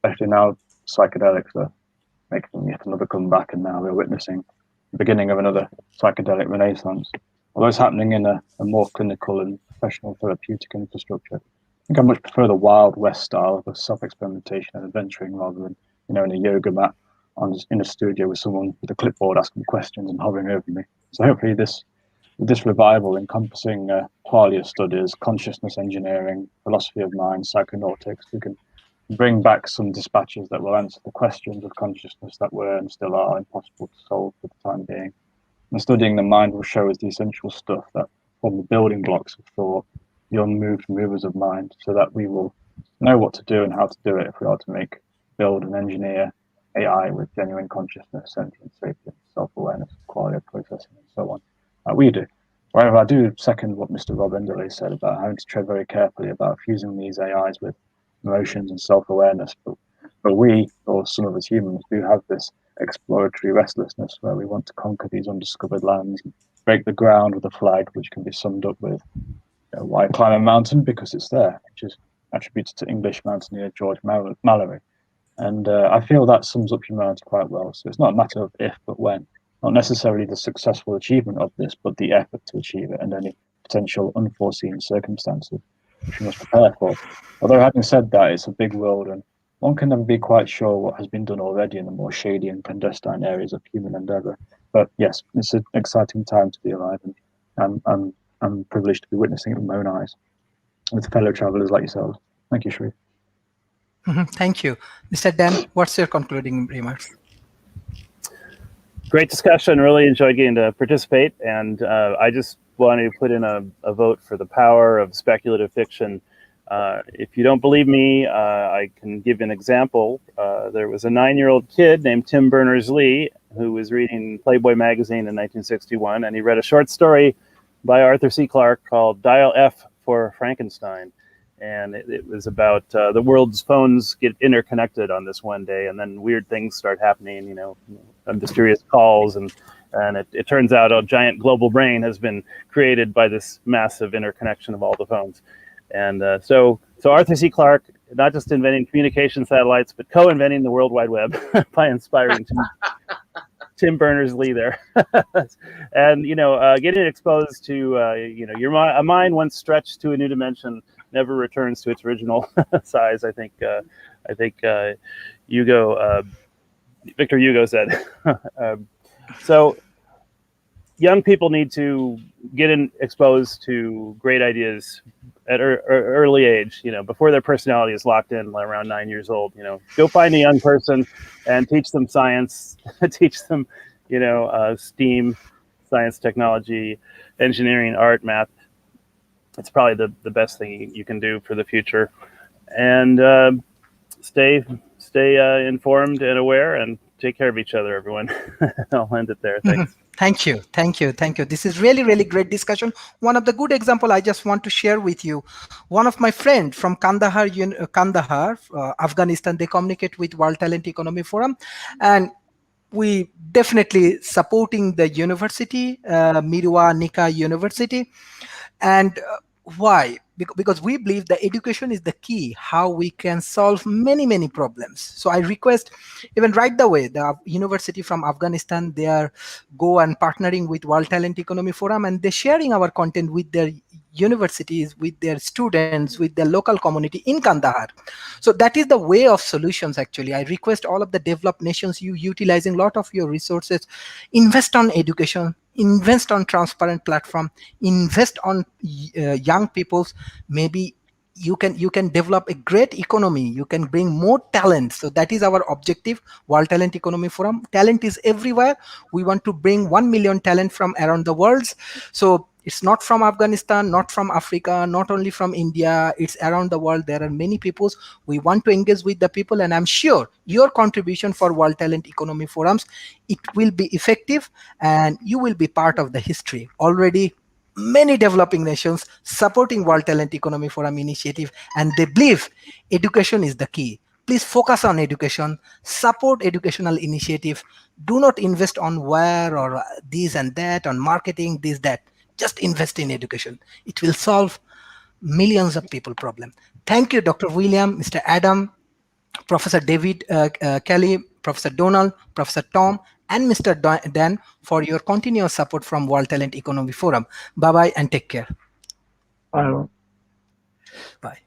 Especially now, psychedelics are making yet another comeback, and now we're witnessing the beginning of another psychedelic renaissance. Although it's happening in a more clinical and professional therapeutic infrastructure, I think I much prefer the Wild West style of self-experimentation and adventuring, rather than, in a yoga mat in a studio with someone with a clipboard asking questions and hovering over me. So hopefully this revival encompassing qualia studies, consciousness engineering, philosophy of mind, psychonautics, we can bring back some dispatches that will answer the questions of consciousness that were and still are impossible to solve for the time being. And studying the mind will show us the essential stuff that form the building blocks of thought, the unmoved movers of mind, so that we will know what to do and how to do it if we are to build and engineer AI with genuine consciousness, sentience, sapience, self-awareness, quality of processing, and so on. We do. However, I do second what Mr. Rob Enderle said about having to tread very carefully about fusing these AIs with emotions and self-awareness, but we, or some of us humans, do have this exploratory restlessness where we want to conquer these undiscovered lands, break the ground with a flag, which can be summed up with, why climb a mountain? Because it's there, which is attributed to English mountaineer George Mallory. And I feel that sums up humanity quite well. So it's not a matter of if, but when. Not necessarily the successful achievement of this, but the effort to achieve it and any potential unforeseen circumstances which we must prepare for. Although having said that, it's a big world and one can never be quite sure what has been done already in the more shady and clandestine areas of human endeavour. But yes, it's an exciting time to be alive, and I'm privileged to be witnessing it with my own eyes with fellow travellers like yourselves. Thank you, Sharif. Thank you. Mr. Dan, what's your concluding remarks? Great discussion. Really enjoyed getting to participate. And I just want to put in a vote for the power of speculative fiction. If you don't believe me, I can give an example. There was a 9-year-old kid named Tim Berners-Lee who was reading Playboy magazine in 1961, and he read a short story by Arthur C. Clarke called Dial F for Frankenstein. And it was about the world's phones get interconnected on this one day, and then weird things start happening, mysterious calls, and it turns out a giant global brain has been created by this massive interconnection of all the phones. And so Arthur C. Clarke, not just inventing communication satellites, but co-inventing the World Wide Web by inspiring Tim Berners-Lee there. And, getting exposed to, a mind once stretched to a new dimension never returns to its original size. I think Victor Hugo said. So young people need to get exposed to great ideas at early age, before their personality is locked in around 9 years old. Go find a young person and teach them science, teach them, STEAM, science, technology, engineering, art, math. It's probably the best thing you can do for the future. And stay informed and aware, and take care of each other, everyone. I'll end it there. Thanks. Thank you. This is really, really great discussion. One of the good example I just want to share with you. One of my friends from Kandahar, Afghanistan, they communicate with World Talent Economy Forum, and we definitely supporting the university, Mirwa Nika University. And why? Because we believe the education is the key how we can solve many problems. So I request, even right away, the university from Afghanistan, they are go and partnering with World Talent Economy Forum, and they're sharing our content with their universities, with their students, with their local community in Kandahar. So that is the way of solutions. Actually, I request all of the developed nations, you utilizing a lot of your resources, invest on education, invest on transparent platform, invest on young peoples. Maybe you can develop a great economy, you can bring more talent. So that is our objective. World Talent Economy Forum, talent is everywhere. We want to bring 1 million talent from around the world. So it's not from Afghanistan, not from Africa, not only from India, it's around the world. There are many peoples. We want to engage with the people, and I'm sure your contribution for World Talent Economy Forums, it will be effective, and you will be part of the history. Already many developing nations supporting World Talent Economy Forum initiative, and they believe education is the key. Please focus on education, support educational initiative. Do not invest on where or this and that, on marketing, this, that. Just invest in education. It will solve millions of people problem. Thank you, Dr. William, Mr. Adam, Professor David Kelly, Professor Donald, Professor Tom, and Mr. Dan for your continuous support from World Talent Economy Forum. Bye-bye and take care. Bye. Bye.